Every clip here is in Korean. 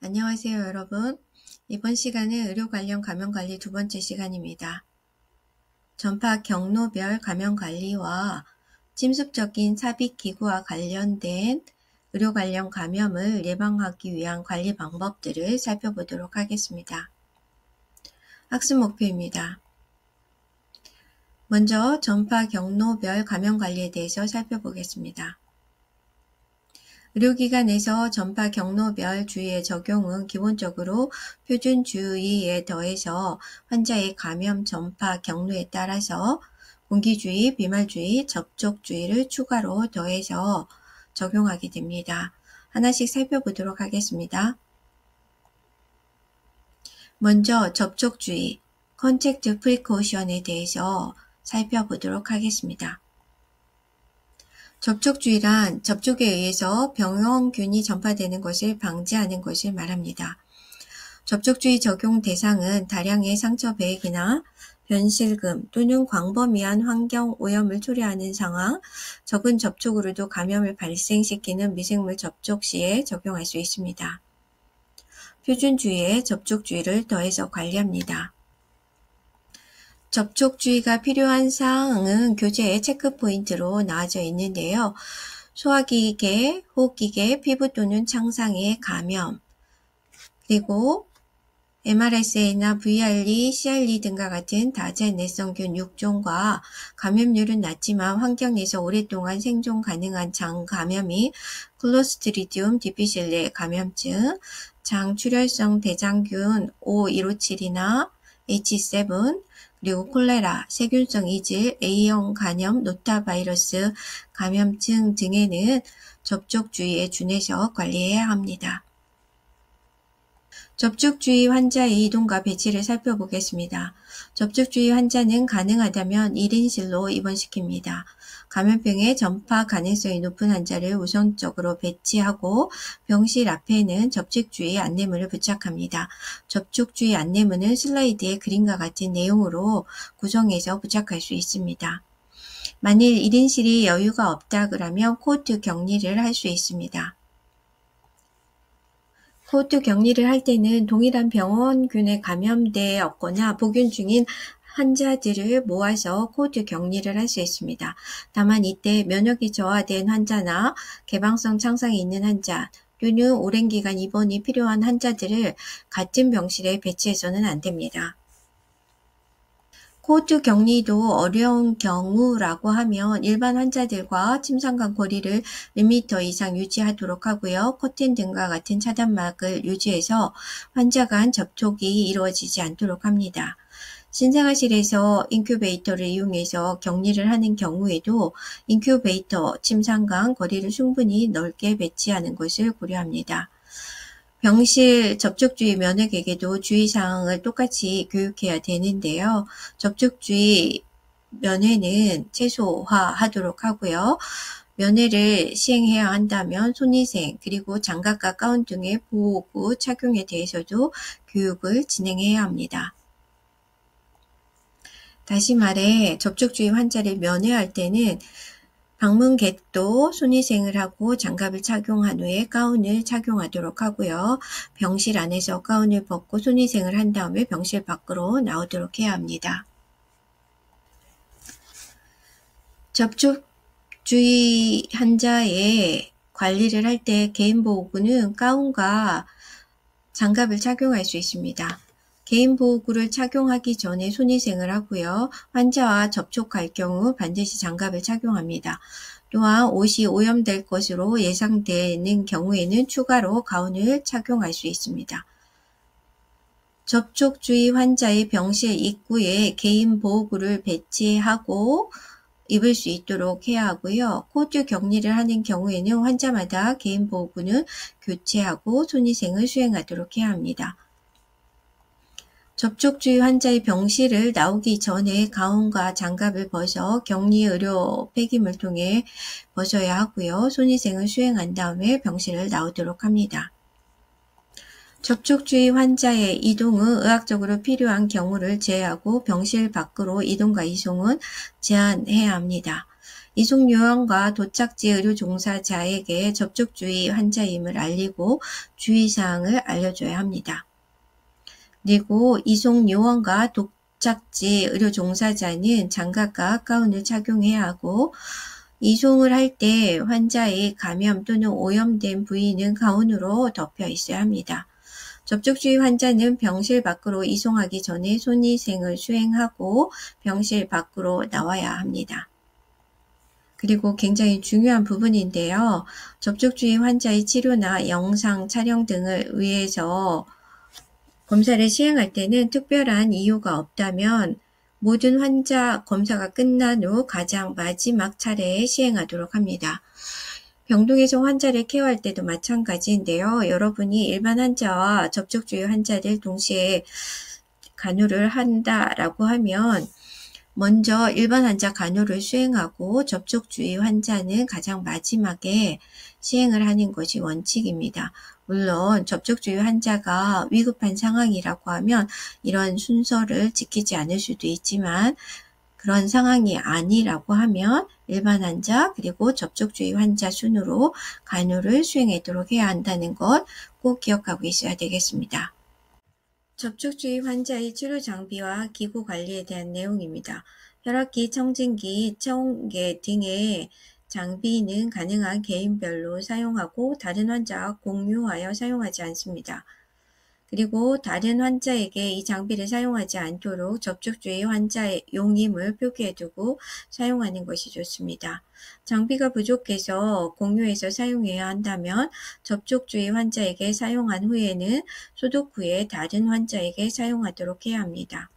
안녕하세요, 여러분. 이번 시간은 의료 관련 감염 관리 두 번째 시간입니다. 전파 경로별 감염 관리와 침습적인 삽입 기구와 관련된 의료 관련 감염을 예방하기 위한 관리 방법들을 살펴보도록 하겠습니다. 학습 목표입니다. 먼저 전파 경로별 감염 관리에 대해서 살펴보겠습니다. 의료기관에서 전파 경로별 주의의 적용은 기본적으로 표준 주의에 더해서 환자의 감염 전파 경로에 따라서 공기주의, 비말주의, 접촉주의를 추가로 더해서 적용하게 됩니다. 하나씩 살펴보도록 하겠습니다. 먼저 접촉주의, 컨택트 프리코션에 대해서 살펴보도록 하겠습니다. 접촉주의란 접촉에 의해서 병원균이 전파되는 것을 방지하는 것을 말합니다. 접촉주의 적용 대상은 다량의 상처 배액이나 변실금 또는 광범위한 환경 오염을 초래하는 상황, 적은 접촉으로도 감염을 발생시키는 미생물 접촉 시에 적용할 수 있습니다. 표준주의에 접촉주의를 더해서 관리합니다. 접촉주의가 필요한 사항은 교재의 체크포인트로 나와져 있는데요. 소화기계, 호흡기계, 피부 또는 창상의 감염, 그리고 MRSA나 VRE, CRE 등과 같은 다자내성균 6종과 감염률은 낮지만 환경에서 오랫동안 생존 가능한 장 감염이 클로스트리디움 디피실레 감염증, 장출혈성 대장균 5157이나 H7, 그리고 콜레라, 세균성 이질, A형 간염, 노타바이러스 감염증 등에는 접촉주의에 준해서 관리해야 합니다. 접촉주의 환자의 이동과 배치를 살펴보겠습니다. 접촉주의 환자는 가능하다면 1인실로 입원시킵니다. 감염병의 전파 가능성이 높은 환자를 우선적으로 배치하고 병실 앞에는 접촉주의 안내문을 부착합니다. 접촉주의 안내문은 슬라이드의 그림과 같은 내용으로 구성해서 부착할 수 있습니다. 만일 1인실이 여유가 없다 그러면 코호트 격리를 할 수 있습니다. 코호트 격리를 할 때는 동일한 병원균에 감염되었거나 복용 중인 환자들을 모아서 코호트 격리를 할 수 있습니다. 다만 이때 면역이 저하된 환자나 개방성 창상이 있는 환자 또는 오랜 기간 입원이 필요한 환자들을 같은 병실에 배치해서는 안 됩니다. 코호트 격리도 어려운 경우라고 하면 일반 환자들과 침상 간 거리를 1m 이상 유지하도록 하고요. 커튼 등과 같은 차단막을 유지해서 환자 간 접촉이 이루어지지 않도록 합니다. 신생아실에서 인큐베이터를 이용해서 격리를 하는 경우에도 인큐베이터, 침상 간 거리를 충분히 넓게 배치하는 것을 고려합니다. 병실 접촉주의 면회객에도 주의사항을 똑같이 교육해야 되는데요. 접촉주의 면회는 최소화하도록 하고요. 면회를 시행해야 한다면 손위생 그리고 장갑과 가운 등의 보호구 착용에 대해서도 교육을 진행해야 합니다. 다시 말해 접촉주의 환자를 면회할 때는 방문객도 손위생을 하고 장갑을 착용한 후에 가운을 착용하도록 하고요. 병실 안에서 가운을 벗고 손위생을 한 다음에 병실 밖으로 나오도록 해야 합니다. 접촉주의 환자의 관리를 할 때 개인보호구는 가운과 장갑을 착용할 수 있습니다. 개인보호구를 착용하기 전에 손위생을 하고요. 환자와 접촉할 경우 반드시 장갑을 착용합니다. 또한 옷이 오염될 것으로 예상되는 경우에는 추가로 가운을 착용할 수 있습니다. 접촉주의 환자의 병실 입구에 개인보호구를 배치하고 입을 수 있도록 해야 하고요. 코호트 격리를 하는 경우에는 환자마다 개인보호구는 교체하고 손위생을 수행하도록 해야 합니다. 접촉주의 환자의 병실을 나오기 전에 가운과 장갑을 벗어 격리 의료 폐기물 통해 벗어야 하고요. 손위생을 수행한 다음에 병실을 나오도록 합니다. 접촉주의 환자의 이동은 의학적으로 필요한 경우를 제외하고 병실 밖으로 이동과 이송은 제한해야 합니다. 이송 요원과 도착지 의료 종사자에게 접촉 주의 환자임을 알리고 주의사항을 알려줘야 합니다. 그리고 이송 요원과 도착지 의료 종사자는 장갑과 가운을 착용해야 하고, 이송을 할 때 환자의 감염 또는 오염된 부위는 가운으로 덮여 있어야 합니다. 접촉주의 환자는 병실 밖으로 이송하기 전에 손위생을 수행하고 병실 밖으로 나와야 합니다. 그리고 굉장히 중요한 부분인데요. 접촉주의 환자의 치료나 영상 촬영 등을 위해서 검사를 시행할 때는 특별한 이유가 없다면 모든 환자 검사가 끝난 후 가장 마지막 차례에 시행하도록 합니다. 병동에서 환자를 케어할 때도 마찬가지인데요. 여러분이 일반 환자와 접촉주의 환자들 동시에 간호를 한다라고 하면 먼저 일반 환자 간호를 수행하고 접촉주의 환자는 가장 마지막에 시행을 하는 것이 원칙입니다. 물론 접촉주의 환자가 위급한 상황이라고 하면 이런 순서를 지키지 않을 수도 있지만, 그런 상황이 아니라고 하면 일반 환자 그리고 접촉주의 환자 순으로 간호를 수행하도록 해야 한다는 것 꼭 기억하고 있어야 되겠습니다. 접촉주의 환자의 치료 장비와 기구 관리에 대한 내용입니다. 혈압기, 청진기, 체온계 등의 장비는 가능한 개인별로 사용하고 다른 환자와 공유하여 사용하지 않습니다. 그리고 다른 환자에게 이 장비를 사용하지 않도록 접촉주의 환자의 용임을 표기해두고 사용하는 것이 좋습니다. 장비가 부족해서 공유해서 사용해야 한다면 접촉주의 환자에게 사용한 후에는 소독 후에 다른 환자에게 사용하도록 해야 합니다.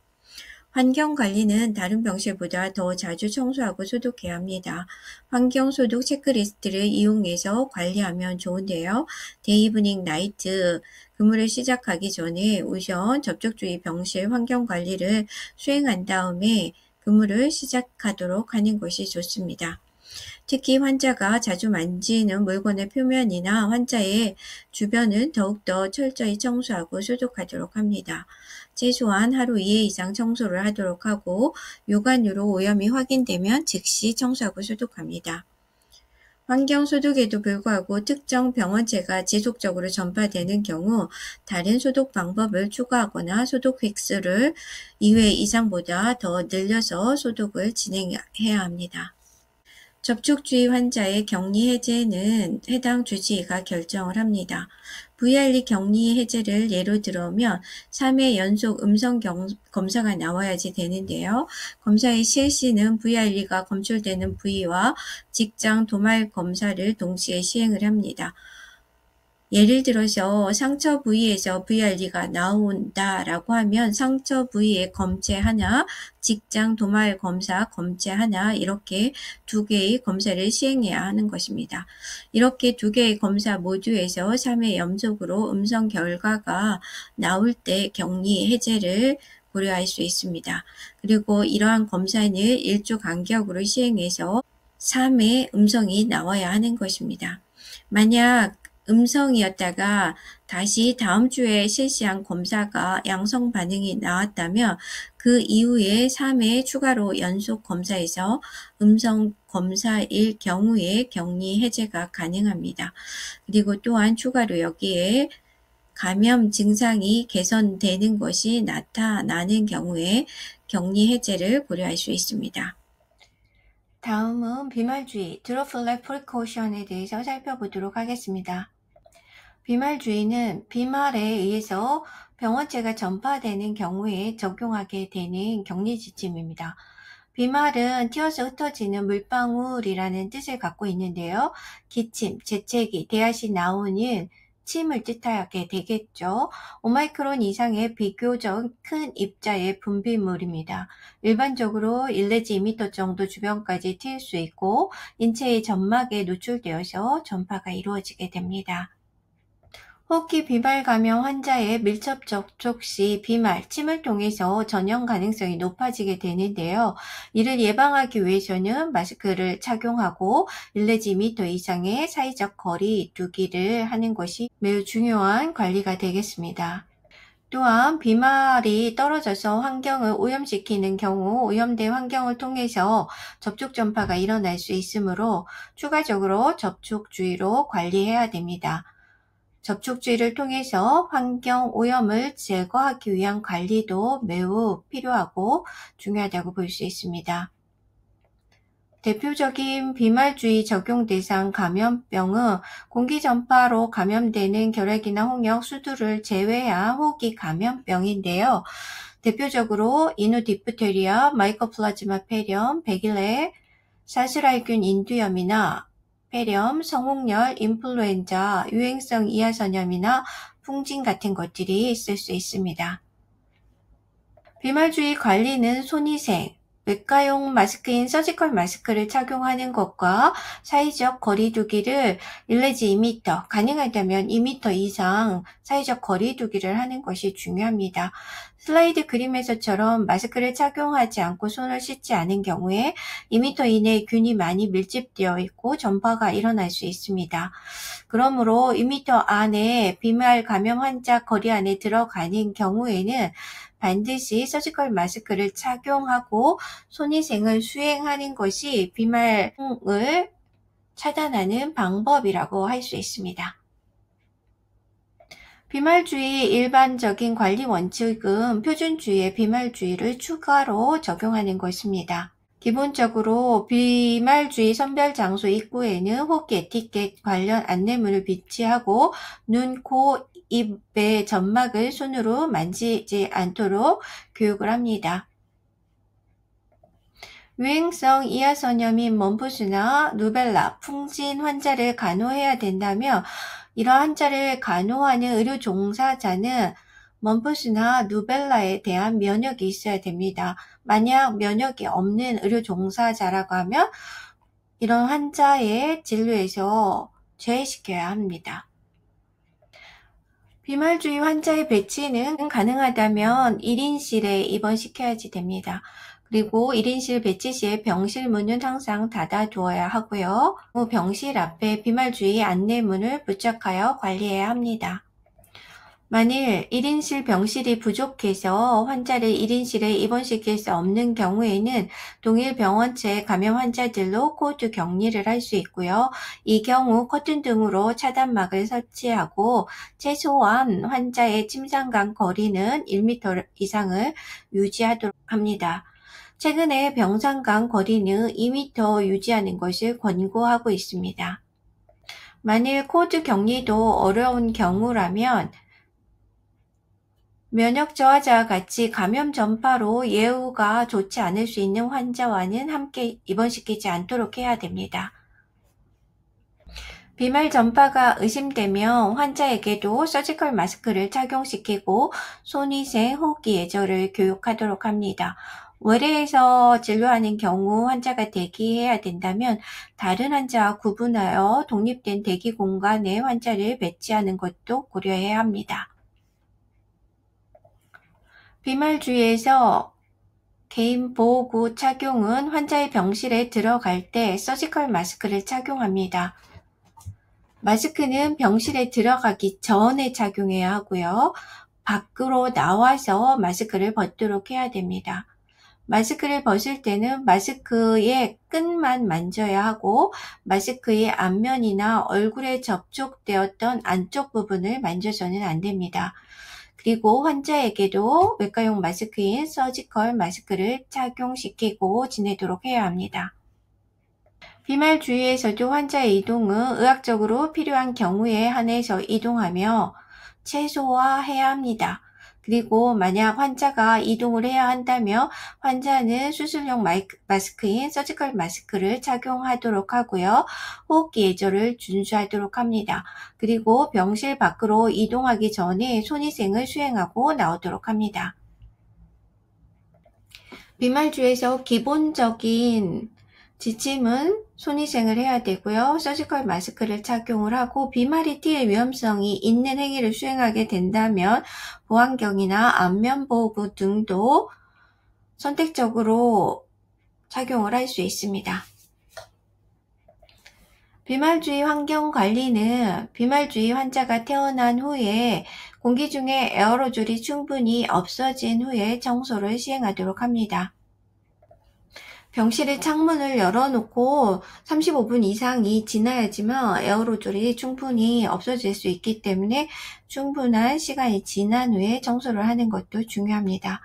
환경관리는 다른 병실보다 더 자주 청소하고 소독해야 합니다. 환경소독 체크리스트를 이용해서 관리하면 좋은데요. 데이, 이브닝, 나이트 근무를 시작하기 전에 우선 접촉주의 병실 환경관리를 수행한 다음에 근무를 시작하도록 하는 것이 좋습니다. 특히 환자가 자주 만지는 물건의 표면이나 환자의 주변은 더욱더 철저히 청소하고 소독하도록 합니다. 최소한 하루 2회 이상 청소를 하도록 하고 요관으로 오염이 확인되면 즉시 청소하고 소독합니다. 환경소독에도 불구하고 특정 병원체가 지속적으로 전파되는 경우 다른 소독 방법을 추가하거나 소독 횟수를 2회 이상보다 더 늘려서 소독을 진행해야 합니다. 접촉주의 환자의 격리 해제는 해당 주치의가 결정을 합니다. VRE 격리 해제를 예로 들어면 3회 연속 음성 검사가 나와야지 되는데요. 검사의 실시는 VRE가 검출되는 부위와 직장 도말 검사를 동시에 시행을 합니다. 예를 들어서 상처 부위에서 VRE가 나온다라고 하면 상처 부위의 검체 하나, 직장 도말 검사 검체 하나, 이렇게 2개의 검사를 시행해야 하는 것입니다. 이렇게 2개의 검사 모두에서 3회 연속으로 음성 결과가 나올 때 격리 해제를 고려할 수 있습니다. 그리고 이러한 검사는 1주 간격으로 시행해서 3회 음성이 나와야 하는 것입니다. 만약 음성이었다가 다시 다음 주에 실시한 검사가 양성 반응이 나왔다면 그 이후에 3회 추가로 연속 검사에서 음성 검사일 경우에 격리 해제가 가능합니다. 그리고 또한 추가로 여기에 감염 증상이 개선되는 것이 나타나는 경우에 격리 해제를 고려할 수 있습니다. 다음은 비말주의, 드롭플렉 프리코션에 대해서 살펴보도록 하겠습니다. 비말주의는 비말에 의해서 병원체가 전파되는 경우에 적용하게 되는 격리 지침입니다. 비말은 튀어서 흩어지는 물방울이라는 뜻을 갖고 있는데요. 기침, 재채기, 대하시 나오는 침을 뜻하게 되겠죠. 5마이크론 이상의 비교적 큰 입자의 분비물입니다. 일반적으로 1 내지 2m 정도 주변까지 튈 수 있고 인체의 점막에 노출되어서 전파가 이루어지게 됩니다. 호흡기 비말 감염 환자의 밀접 접촉 시 비말, 침을 통해서 전염 가능성이 높아지게 되는데요. 이를 예방하기 위해서는 마스크를 착용하고 1 내지 2m 이상의 사회적 거리 두기를 하는 것이 매우 중요한 관리가 되겠습니다. 또한 비말이 떨어져서 환경을 오염시키는 경우 오염된 환경을 통해서 접촉 전파가 일어날 수 있으므로 추가적으로 접촉주의로 관리해야 됩니다. 접촉주의를 통해서 환경 오염을 제거하기 위한 관리도 매우 필요하고 중요하다고 볼 수 있습니다. 대표적인 비말주의 적용 대상 감염병은 공기전파로 감염되는 결핵이나 홍역, 수두를 제외한 호흡기 감염병인데요. 대표적으로 이누디프테리아, 마이코플라즈마 폐렴, 백일레, 사스랄균 인두염이나 폐렴, 성홍열, 인플루엔자, 유행성 이하선염이나 풍진 같은 것들이 있을 수 있습니다. 비말주의 관리는 손위생, 외과용 마스크인 서지컬 마스크를 착용하는 것과 사회적 거리두기를 1-2m, 가능하다면 2m 이상 사회적 거리두기를 하는 것이 중요합니다. 슬라이드 그림에서처럼 마스크를 착용하지 않고 손을 씻지 않은 경우에 2m 이내에 균이 많이 밀집되어 있고 전파가 일어날 수 있습니다. 그러므로 2m 안에 비말 감염 환자 거리 안에 들어가는 경우에는 반드시 서지컬 마스크를 착용하고 손위생을 수행하는 것이 비말을 차단하는 방법이라고 할 수 있습니다. 비말주의 일반적인 관리 원칙은 표준주의에 비말주의를 추가로 적용하는 것입니다. 기본적으로 비말주의 선별장소 입구에는 호흡기 에티켓 관련 안내문을 비치하고 눈, 코, 입의 점막을 손으로 만지지 않도록 교육을 합니다. 유행성 이하선염인 멈푸스나 누벨라, 풍진 환자를 간호해야 된다며 이러한 환자를 간호하는 의료 종사자는 멈푸스나 누벨라에 대한 면역이 있어야 됩니다. 만약 면역이 없는 의료 종사자라고 하면 이런 환자의 진료에서 제외시켜야 합니다. 비말주의 환자의 배치는 가능하다면 1인실에 입원시켜야지 됩니다. 그리고 1인실 배치 시에 병실 문은 항상 닫아두어야 하고요. 병실 앞에 비말주의 안내문을 부착하여 관리해야 합니다. 만일 1인실 병실이 부족해서 환자를 1인실에 입원시킬 수 없는 경우에는 동일 병원체 감염 환자들로 코호트 격리를 할 수 있고요. 이 경우 커튼 등으로 차단막을 설치하고 최소한 환자의 침상간 거리는 1m 이상을 유지하도록 합니다. 최근에 병상 간 거리는 2m 유지하는 것을 권고하고 있습니다. 만일 코호트 격리도 어려운 경우라면 면역 저하자와 같이 감염 전파로 예후가 좋지 않을 수 있는 환자와는 함께 입원시키지 않도록 해야 됩니다. 비말 전파가 의심되면 환자에게도 서지컬 마스크를 착용시키고 손위생, 호흡기 예절을 교육하도록 합니다. 외래에서 진료하는 경우 환자가 대기해야 된다면 다른 환자와 구분하여 독립된 대기 공간에 환자를 배치하는 것도 고려해야 합니다. 비말주의에서 개인 보호구 착용은 환자의 병실에 들어갈 때 서지컬 마스크를 착용합니다. 마스크는 병실에 들어가기 전에 착용해야 하고요. 밖으로 나와서 마스크를 벗도록 해야 됩니다. 마스크를 벗을 때는 마스크의 끝만 만져야 하고 마스크의 앞면이나 얼굴에 접촉되었던 안쪽 부분을 만져서는 안 됩니다. 그리고 환자에게도 외과용 마스크인 서지컬 마스크를 착용시키고 지내도록 해야 합니다. 비말 주위에서도 환자의 이동은 의학적으로 필요한 경우에 한해서 이동하며 최소화해야 합니다. 그리고 만약 환자가 이동을 해야 한다면 환자는 수술용 마스크인 서지컬 마스크를 착용하도록 하고요. 호흡기 예절을 준수하도록 합니다. 그리고 병실 밖으로 이동하기 전에 손위생을 수행하고 나오도록 합니다. 비말주에서 기본적인 지침은 손위생을 해야 되고요. 서지컬 마스크를 착용을 하고 비말이 튈 위험성이 있는 행위를 수행하게 된다면 보안경이나 안면보호구 등도 선택적으로 착용을 할 수 있습니다. 비말주의 환경관리는 비말주의 환자가 태어난 후에 공기 중에 에어로졸이 충분히 없어진 후에 청소를 시행하도록 합니다. 병실의 창문을 열어놓고 35분 이상이 지나야지만 에어로졸이 충분히 없어질 수 있기 때문에 충분한 시간이 지난 후에 청소를 하는 것도 중요합니다.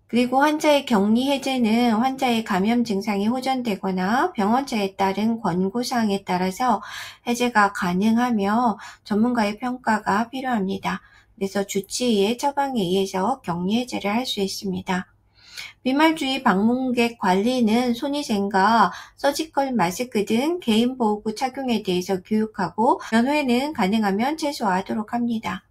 그리고 환자의 격리 해제는 환자의 감염 증상이 호전되거나 병원차에 따른 권고사항에 따라서 해제가 가능하며 전문가의 평가가 필요합니다. 그래서 주치의의 처방에 의해서 격리 해제를 할 수 있습니다. 비말주의 방문객 관리는 손위생과 서지컬 마스크 등 개인보호구 착용에 대해서 교육하고 면회는 가능하면 최소화하도록 합니다.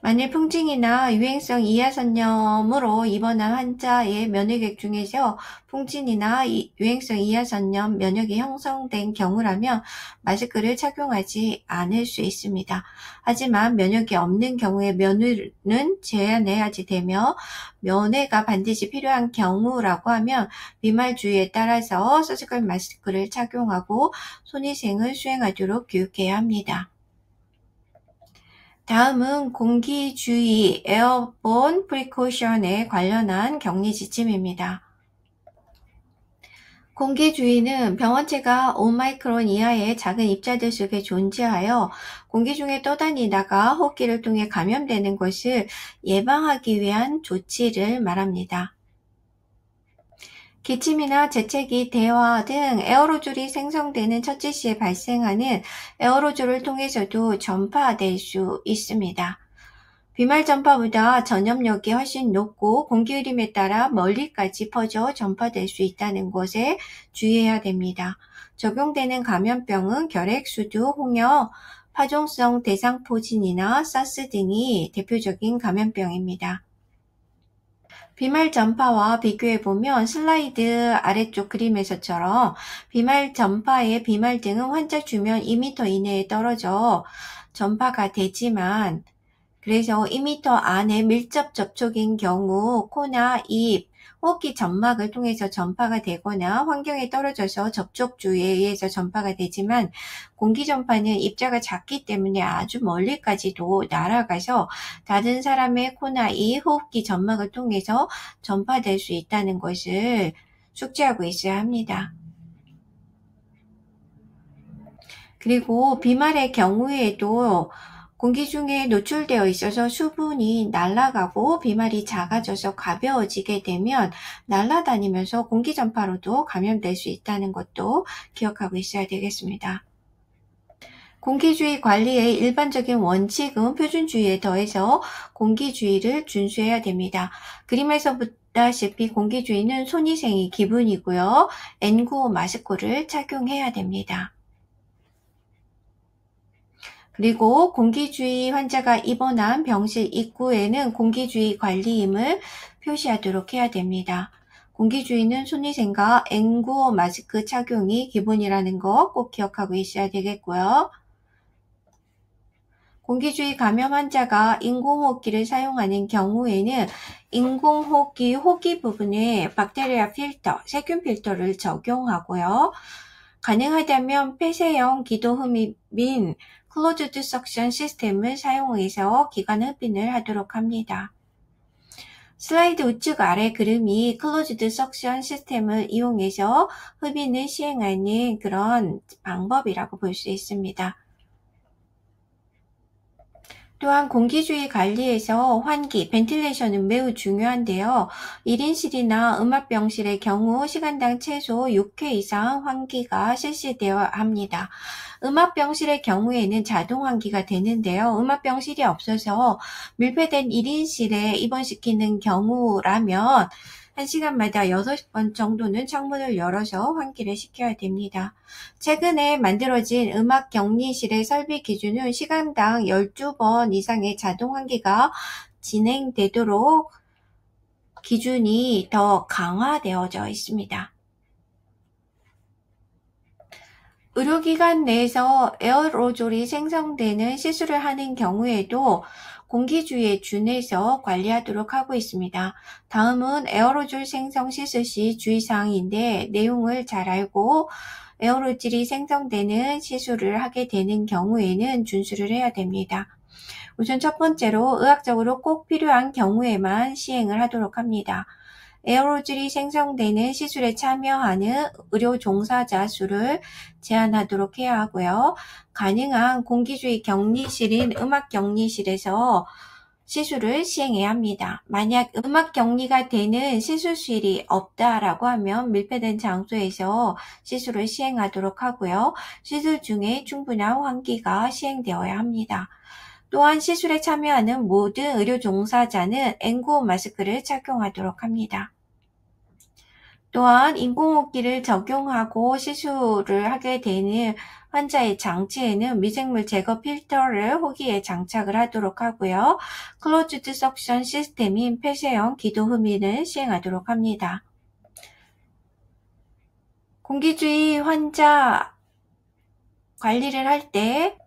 만일 풍진이나 유행성 이하선염으로 입원한 환자의 면회객 중에서 풍진이나 유행성 이하선염 면역이 형성된 경우라면 마스크를 착용하지 않을 수 있습니다. 하지만 면역이 없는 경우에 면회는 제한해야지 되며 면회가 반드시 필요한 경우라고 하면 비말주의에 따라서 서지컬 마스크를 착용하고 손위생을 수행하도록 교육해야 합니다. 다음은 공기주의 에어본 프리코션에 관련한 격리 지침입니다. 공기주의는 병원체가 5마이크론 이하의 작은 입자들 속에 존재하여 공기 중에 떠다니다가 호흡기를 통해 감염되는 것을 예방하기 위한 조치를 말합니다. 기침이나 재채기, 대화 등 에어로졸이 생성되는 첫째 시에 발생하는 에어로졸을 통해서도 전파될 수 있습니다. 비말 전파보다 전염력이 훨씬 높고 공기 흐름에 따라 멀리까지 퍼져 전파될 수 있다는 것에 주의해야 됩니다. 적용되는 감염병은 결핵수두, 홍역, 파종성 대상포진이나 사스 등이 대표적인 감염병입니다. 비말 전파와 비교해보면 슬라이드 아래쪽 그림에서처럼 비말 전파의 비말 등은 환자 주변 2m 이내에 떨어져 전파가 되지만 그래서 2m 안에 밀접 접촉인 경우 코나 입, 호흡기 점막을 통해서 전파가 되거나 환경에 떨어져서 접촉주에 의해서 전파가 되지만 공기 전파는 입자가 작기 때문에 아주 멀리까지도 날아가서 다른 사람의 코나 입, 호흡기 점막을 통해서 전파될 수 있다는 것을 숙지하고 있어야 합니다. 그리고 비말의 경우에도 공기 중에 노출되어 있어서 수분이 날아가고 비말이 작아져서 가벼워지게 되면 날아다니면서 공기 전파로도 감염될 수 있다는 것도 기억하고 있어야 되겠습니다. 공기주의 관리의 일반적인 원칙은 표준주의에 더해서 공기주의를 준수해야 됩니다. 그림에서 보다시피 공기주의는 손위생이 기본이고요. N95 마스크를 착용해야 됩니다. 그리고 공기주의 환자가 입원한 병실 입구에는 공기주의 관리임을 표시하도록 해야 됩니다. 공기주의는 손위생과 N95 마스크 착용이 기본이라는 거 꼭 기억하고 있어야 되겠고요. 공기주의 감염 환자가 인공호흡기를 사용하는 경우에는 인공호흡기 호기 부분에 박테리아 필터, 세균 필터를 적용하고요. 가능하다면 폐쇄형 기도 흡입인 클로즈드 석션 시스템을 사용해서 기관 흡입을 하도록 합니다. 슬라이드 우측 아래 그림이 클로즈드 석션 시스템을 이용해서 흡입을 시행하는 그런 방법이라고 볼 수 있습니다. 또한 공기주의 관리에서 환기, 벤틸레이션은 매우 중요한데요. 1인실이나 음압병실의 경우 시간당 최소 6회 이상 환기가 실시되어야 합니다. 음압병실의 경우에는 자동 환기가 되는데요. 음압병실이 없어서 밀폐된 1인실에 입원시키는 경우라면 1시간마다 6번 정도는 창문을 열어서 환기를 시켜야 됩니다. 최근에 만들어진 음압격리실의 설비 기준은 시간당 12번 이상의 자동 환기가 진행되도록 기준이 더 강화되어져 있습니다. 의료기관 내에서 에어로졸이 생성되는 시술을 하는 경우에도 공기주의에 준해서 관리하도록 하고 있습니다. 다음은 에어로졸 생성 시술 시 주의사항인데 내용을 잘 알고 에어로졸이 생성되는 시술을 하게 되는 경우에는 준수를 해야 됩니다. 우선 첫 번째로 의학적으로 꼭 필요한 경우에만 시행을 하도록 합니다. 에어로졸이 생성되는 시술에 참여하는 의료 종사자 수를 제한하도록 해야 하고요. 가능한 공기주의 격리실인 음압격리실에서 시술을 시행해야 합니다. 만약 음압격리가 되는 시술실이 없다라고 하면 밀폐된 장소에서 시술을 시행하도록 하고요. 시술 중에 충분한 환기가 시행되어야 합니다. 또한 시술에 참여하는 모든 의료 종사자는 N95 마스크를 착용하도록 합니다. 또한 인공호흡기를 적용하고 시술을 하게 되는 환자의 장치에는 미생물 제거 필터를 호기에 장착을 하도록 하고요. 클로즈드 석션 시스템인 폐쇄형 기도 흡입을 시행하도록 합니다. 공기주의 환자 관리를 할 때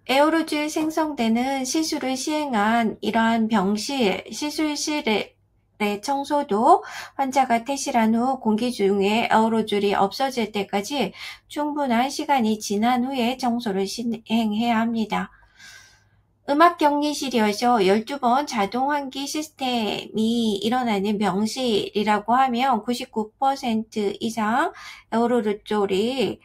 에어로졸 생성되는 시술을 시행한 이러한 병실, 시술실의 청소도 환자가 퇴실한 후 공기 중에 에어로졸이 없어질 때까지 충분한 시간이 지난 후에 청소를 시행해야 합니다. 음압격리실이어서 12번 자동 환기 시스템이 일어나는 병실이라고 하면 99% 이상 에어로졸이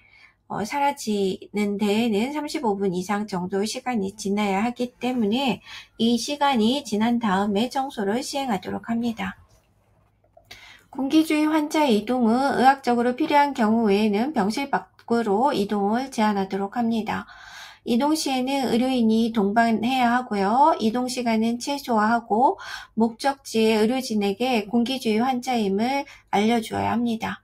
사라지는 데에는 35분 이상 정도 시간이 지나야 하기 때문에 이 시간이 지난 다음에 청소를 시행하도록 합니다. 공기주의 환자 이동은 의학적으로 필요한 경우 외에는 병실 밖으로 이동을 제한하도록 합니다. 이동 시에는 의료인이 동반해야 하고요. 이동 시간은 최소화하고 목적지의 의료진에게 공기주의 환자임을 알려주어야 합니다.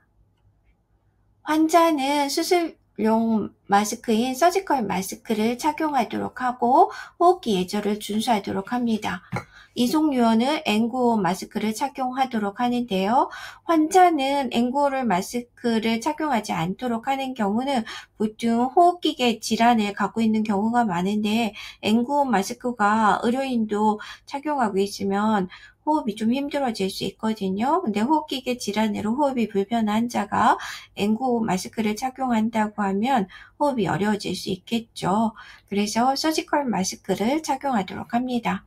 환자는 수술용 마스크인 서지컬 마스크를 착용하도록 하고 호흡기 예절을 준수하도록 합니다. 이송요원은 N95 마스크를 착용하도록 하는데요. 환자는 N95 마스크를 착용하지 않도록 하는 경우는 보통 호흡기계 질환을 갖고 있는 경우가 많은데 N95 마스크가 의료인도 착용하고 있으면 호흡이 좀 힘들어질 수 있거든요. 근데 호흡기계 질환으로 호흡이 불편한 환자가 N95 마스크를 착용한다고 하면 호흡이 어려워질 수 있겠죠. 그래서 서지컬 마스크를 착용하도록 합니다.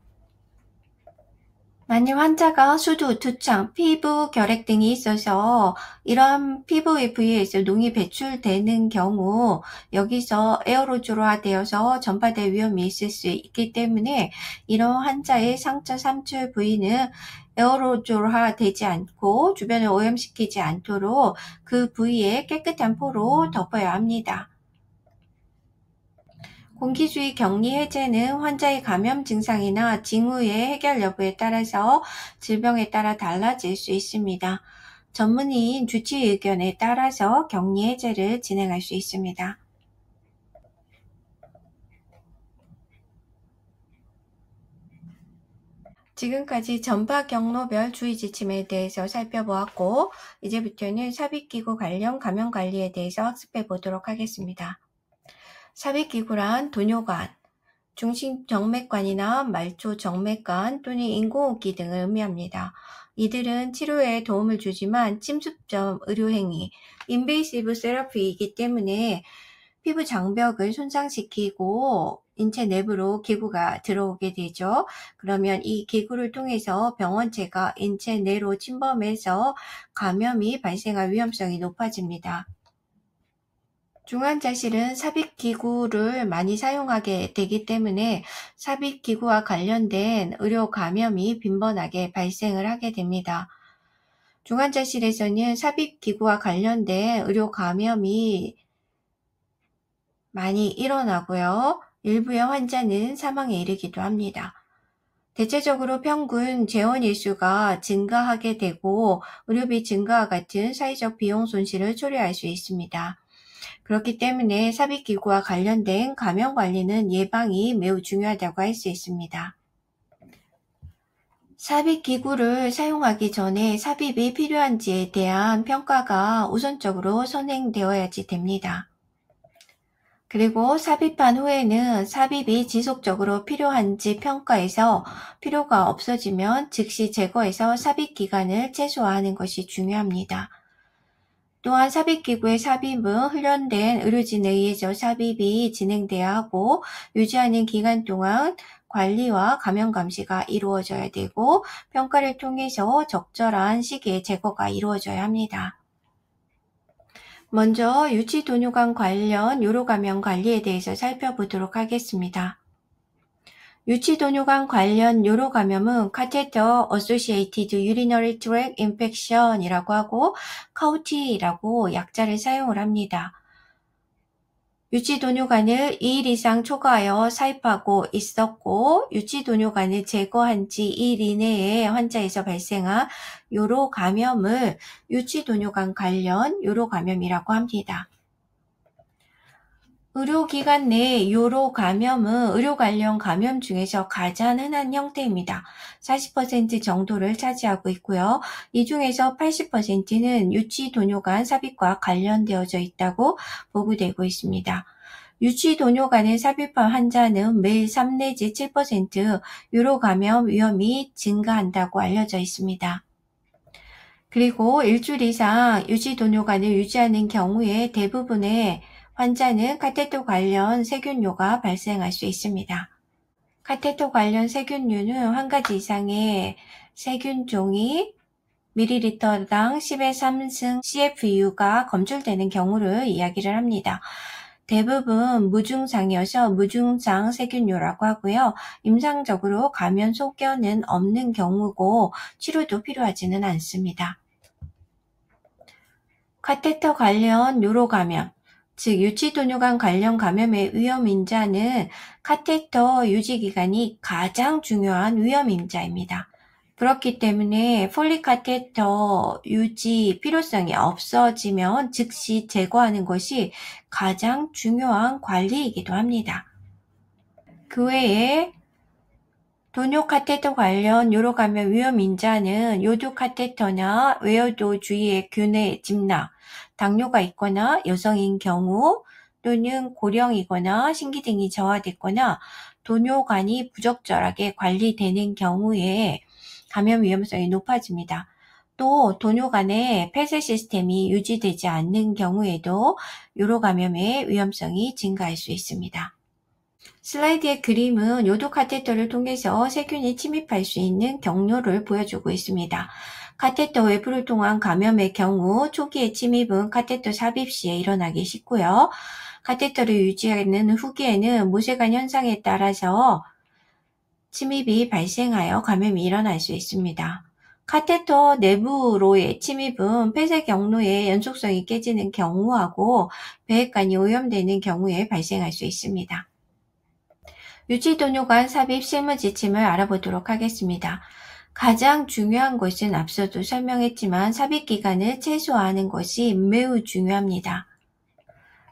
만약 환자가 수두, 두창, 피부 결핵 등이 있어서 이러한 피부의 부위에서 농이 배출되는 경우 여기서 에어로졸화되어서 전파될 위험이 있을 수 있기 때문에 이런 환자의 상처 삼출 부위는 에어로졸화되지 않고 주변을 오염시키지 않도록 그 부위에 깨끗한 포로 덮어야 합니다. 공기주의 격리 해제는 환자의 감염 증상이나 징후의 해결 여부에 따라서 질병에 따라 달라질 수 있습니다. 전문의인 주치 의견에 따라서 격리 해제를 진행할 수 있습니다. 지금까지 전파 경로별 주의 지침에 대해서 살펴보았고 이제부터는 삽입기구 관련 감염 관리에 대해서 학습해 보도록 하겠습니다. 삽입기구란 도뇨관, 중심정맥관이나 말초정맥관 또는 인공호흡기 등을 의미합니다. 이들은 치료에 도움을 주지만 침습점 의료행위, 인베이시브 세라피이기 때문에 피부 장벽을 손상시키고 인체 내부로 기구가 들어오게 되죠. 그러면 이 기구를 통해서 병원체가 인체 내로 침범해서 감염이 발생할 위험성이 높아집니다. 중환자실은 삽입기구를 많이 사용하게 되기 때문에 삽입기구와 관련된 의료 감염이 빈번하게 발생을 하게 됩니다. 중환자실에서는 삽입기구와 관련된 의료 감염이 많이 일어나고요. 일부의 환자는 사망에 이르기도 합니다. 대체적으로 평균 재원일수가 증가하게 되고 의료비 증가와 같은 사회적 비용 손실을 초래할 수 있습니다. 그렇기 때문에 삽입기구와 관련된 감염 관리는 예방이 매우 중요하다고 할 수 있습니다. 삽입기구를 사용하기 전에 삽입이 필요한지에 대한 평가가 우선적으로 선행되어야지 됩니다. 그리고 삽입한 후에는 삽입이 지속적으로 필요한지 평가해서 필요가 없어지면 즉시 제거해서 삽입 기간을 최소화하는 것이 중요합니다. 또한 삽입기구의 삽입은 훈련된 의료진에 의해서 삽입이 진행돼야 하고 유지하는 기간 동안 관리와 감염 감시가 이루어져야 되고 평가를 통해서 적절한 시기에 제거가 이루어져야 합니다. 먼저 유치도뇨관 관련 요로감염 관리에 대해서 살펴보도록 하겠습니다. 유치도뇨관 관련 요로감염은 Catheter Associated Urinary Tract Infection이라고 하고 CAUT이라고 약자를 사용을 합니다. 유치도뇨관을 2일 이상 초과하여 사입하고 있었고 유치도뇨관을 제거한 지 2일 이내에 환자에서 발생한 요로감염을 유치도뇨관 관련 요로감염이라고 합니다. 의료기관 내 요로감염은 의료 관련 감염 중에서 가장 흔한 형태입니다. 40% 정도를 차지하고 있고요. 이 중에서 80%는 유치도뇨관 삽입과 관련되어져 있다고 보고되고 있습니다. 유치도뇨관을 삽입한 환자는 매일 3 내지 7% 요로감염 위험이 증가한다고 알려져 있습니다. 그리고 일주일 이상 유치도뇨관을 유지하는 경우에 대부분의 환자는 카테터 관련 세균류가 발생할 수 있습니다. 카테터 관련 세균류는 한 가지 이상의 세균종이 ml당 10의 3승 CFU가 검출되는 경우를 이야기를 합니다. 대부분 무증상이어서 무증상 세균류라고 하고요. 임상적으로 감염 소견은 없는 경우고 치료도 필요하지는 않습니다. 카테터 관련 요로감염, 즉 유치도뇨관 관련 감염의 위험인자는 카테터 유지기간이 가장 중요한 위험인자입니다. 그렇기 때문에 폴리카테터 유지 필요성이 없어지면 즉시 제거하는 것이 가장 중요한 관리이기도 합니다. 그 외에 도뇨 카테터 관련 요로감염 위험인자는 요도 카테터나 외여도 주위의 균의 집락, 당뇨가 있거나 여성인 경우 또는 고령이거나 신기등이 저하됐거나 도뇨관이 부적절하게 관리되는 경우에 감염 위험성이 높아집니다. 또 도뇨관의 폐쇄 시스템이 유지되지 않는 경우에도 요로감염의 위험성이 증가할 수 있습니다. 슬라이드의 그림은 요도 카테터를 통해서 세균이 침입할 수 있는 경로를 보여주고 있습니다. 카테터 외부를 통한 감염의 경우 초기의 침입은 카테터 삽입 시에 일어나기 쉽고요. 카테터를 유지하는 후기에는 모세관 현상에 따라서 침입이 발생하여 감염이 일어날 수 있습니다. 카테터 내부로의 침입은 폐쇄 경로의 연속성이 깨지는 경우하고 배액관이 오염되는 경우에 발생할 수 있습니다. 유치도뇨관 삽입 실무 지침을 알아보도록 하겠습니다. 가장 중요한 것은 앞서도 설명했지만 삽입 기간을 최소화하는 것이 매우 중요합니다.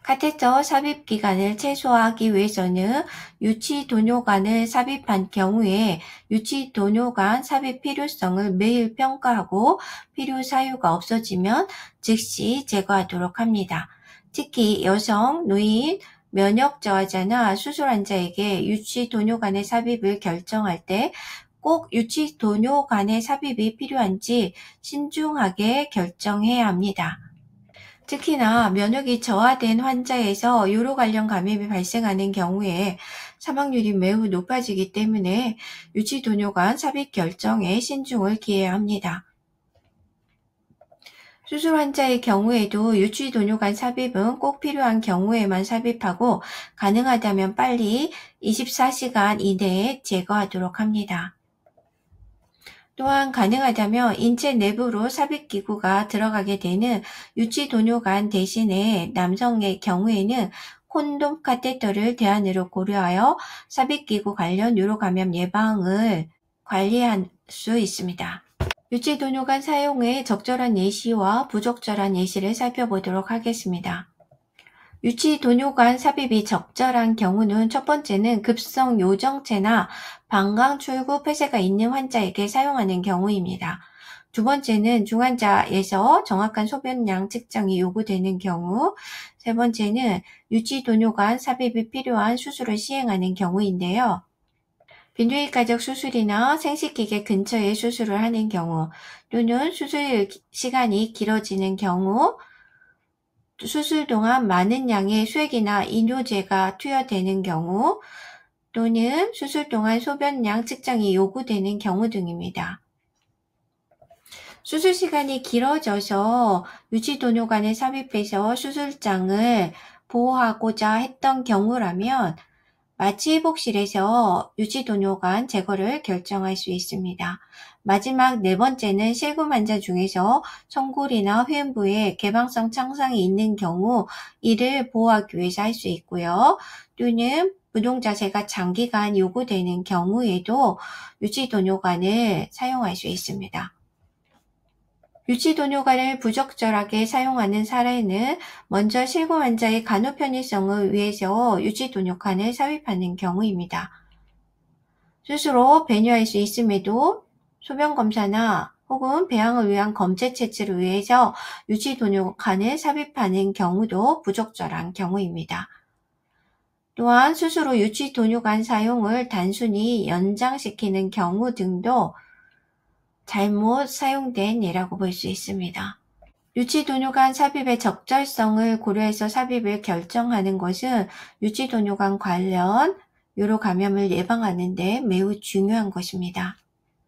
카테터 삽입 기간을 최소화하기 위해서는 유치도뇨관을 삽입한 경우에 유치도뇨관 삽입 필요성을 매일 평가하고 필요 사유가 없어지면 즉시 제거하도록 합니다. 특히 여성, 노인, 면역 저하자나 수술 환자에게 유치도뇨관의 삽입을 결정할 때 꼭 유치도뇨관의 삽입이 필요한지 신중하게 결정해야 합니다. 특히나 면역이 저하된 환자에서 요로 관련 감염이 발생하는 경우에 사망률이 매우 높아지기 때문에 유치도뇨관 삽입 결정에 신중을 기해야 합니다. 수술 환자의 경우에도 유치도뇨관 삽입은 꼭 필요한 경우에만 삽입하고 가능하다면 빨리 24시간 이내에 제거하도록 합니다. 또한 가능하다면 인체 내부로 삽입기구가 들어가게 되는 유치도뇨관 대신에 남성의 경우에는 콘돔 카테터를 대안으로 고려하여 삽입기구 관련 요로감염 예방을 관리할 수 있습니다. 유치도뇨관 사용의 적절한 예시와 부적절한 예시를 살펴보도록 하겠습니다. 유치도뇨관 삽입이 적절한 경우는 첫 번째는 급성 요정체나 방광 출구 폐쇄가 있는 환자에게 사용하는 경우입니다. 두 번째는 중환자에서 정확한 소변량 측정이 요구되는 경우, 세 번째는 유치도뇨관 삽입이 필요한 수술을 시행하는 경우인데요. 빈부익가적 수술이나 생식기계 근처에 수술을 하는 경우 또는 수술 시간이 길어지는 경우 수술 동안 많은 양의 수액이나 이뇨제가 투여되는 경우 또는 수술 동안 소변량 측정이 요구되는 경우 등입니다. 수술 시간이 길어져서 유치도뇨관을 삽입해서 수술장을 보호하고자 했던 경우라면 마취회복실에서 유치도뇨관 제거를 결정할 수 있습니다. 마지막 네 번째는 실금 환자 중에서 성골이나 회음부에 개방성 창상이 있는 경우 이를 보호하기 위해서 할 수 있고요. 또는 부동자세가 장기간 요구되는 경우에도 유치도뇨관을 사용할 수 있습니다. 유치도뇨관을 부적절하게 사용하는 사례는 먼저 실금 환자의 간호 편의성을 위해서 유치도뇨관을 삽입하는 경우입니다. 스스로 배뇨할 수 있음에도 소변검사나 혹은 배양을 위한 검체 채취를 위해서 유치도뇨관을 삽입하는 경우도 부적절한 경우입니다. 또한 스스로 유치도뇨관 사용을 단순히 연장시키는 경우 등도 잘못 사용된 예라고 볼 수 있습니다. 유치도뇨관 삽입의 적절성을 고려해서 삽입을 결정하는 것은 유치도뇨관 관련 요로 감염을 예방하는 데 매우 중요한 것입니다.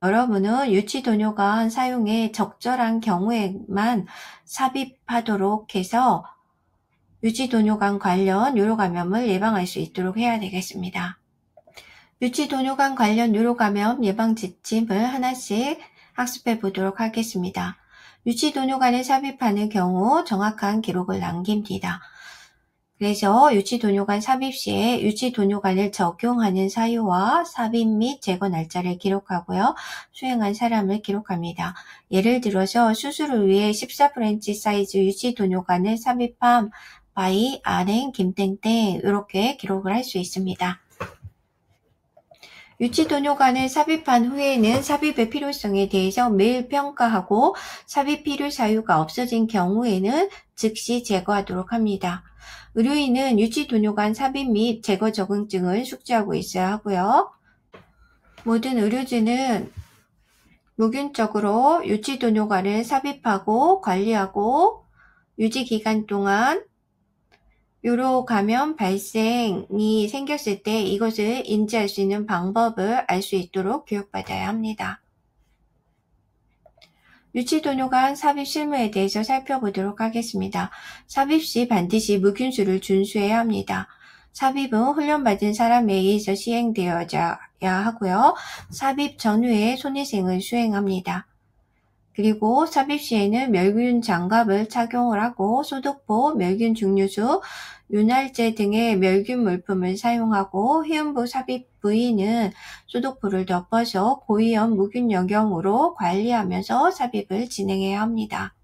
여러분은 유치도뇨관 사용에 적절한 경우에만 삽입하도록 해서 유치도뇨관 관련 요로 감염을 예방할 수 있도록 해야 되겠습니다. 유치도뇨관 관련 요로 감염 예방 지침을 하나씩 학습해 보도록 하겠습니다. 유치도뇨관을 삽입하는 경우 정확한 기록을 남깁니다. 그래서 유치도뇨관 삽입 시에 유치도뇨관을 적용하는 사유와 삽입 및 제거 날짜를 기록하고요. 수행한 사람을 기록합니다. 예를 들어서 수술을 위해 14프렌치 사이즈 유치도뇨관을 삽입함 by RN 김땡땡 이렇게 기록을 할 수 있습니다. 유치도뇨관을 삽입한 후에는 삽입의 필요성에 대해서 매일 평가하고 삽입 필요 사유가 없어진 경우에는 즉시 제거하도록 합니다. 의료인은 유치도뇨관 삽입 및 제거 적응증을 숙지하고 있어야 하고요. 모든 의료진은 무균적으로 유치도뇨관을 삽입하고 관리하고 유지기간 동안 요로 감염 발생이 생겼을 때 이것을 인지할 수 있는 방법을 알 수 있도록 교육받아야 합니다. 유치도뇨관 삽입 실무에 대해서 살펴보도록 하겠습니다. 삽입 시 반드시 무균수를 준수해야 합니다. 삽입은 훈련받은 사람에 의해서 시행되어야 하고요. 삽입 전후에 손위생을 수행합니다. 그리고 삽입 시에는 멸균 장갑을 착용을 하고 소독포, 멸균 중류수, 윤활제 등의 멸균 물품을 사용하고 회음부 삽입 부위는 소독포를 덮어서 고위험 무균 영역으로 관리하면서 삽입을 진행해야 합니다.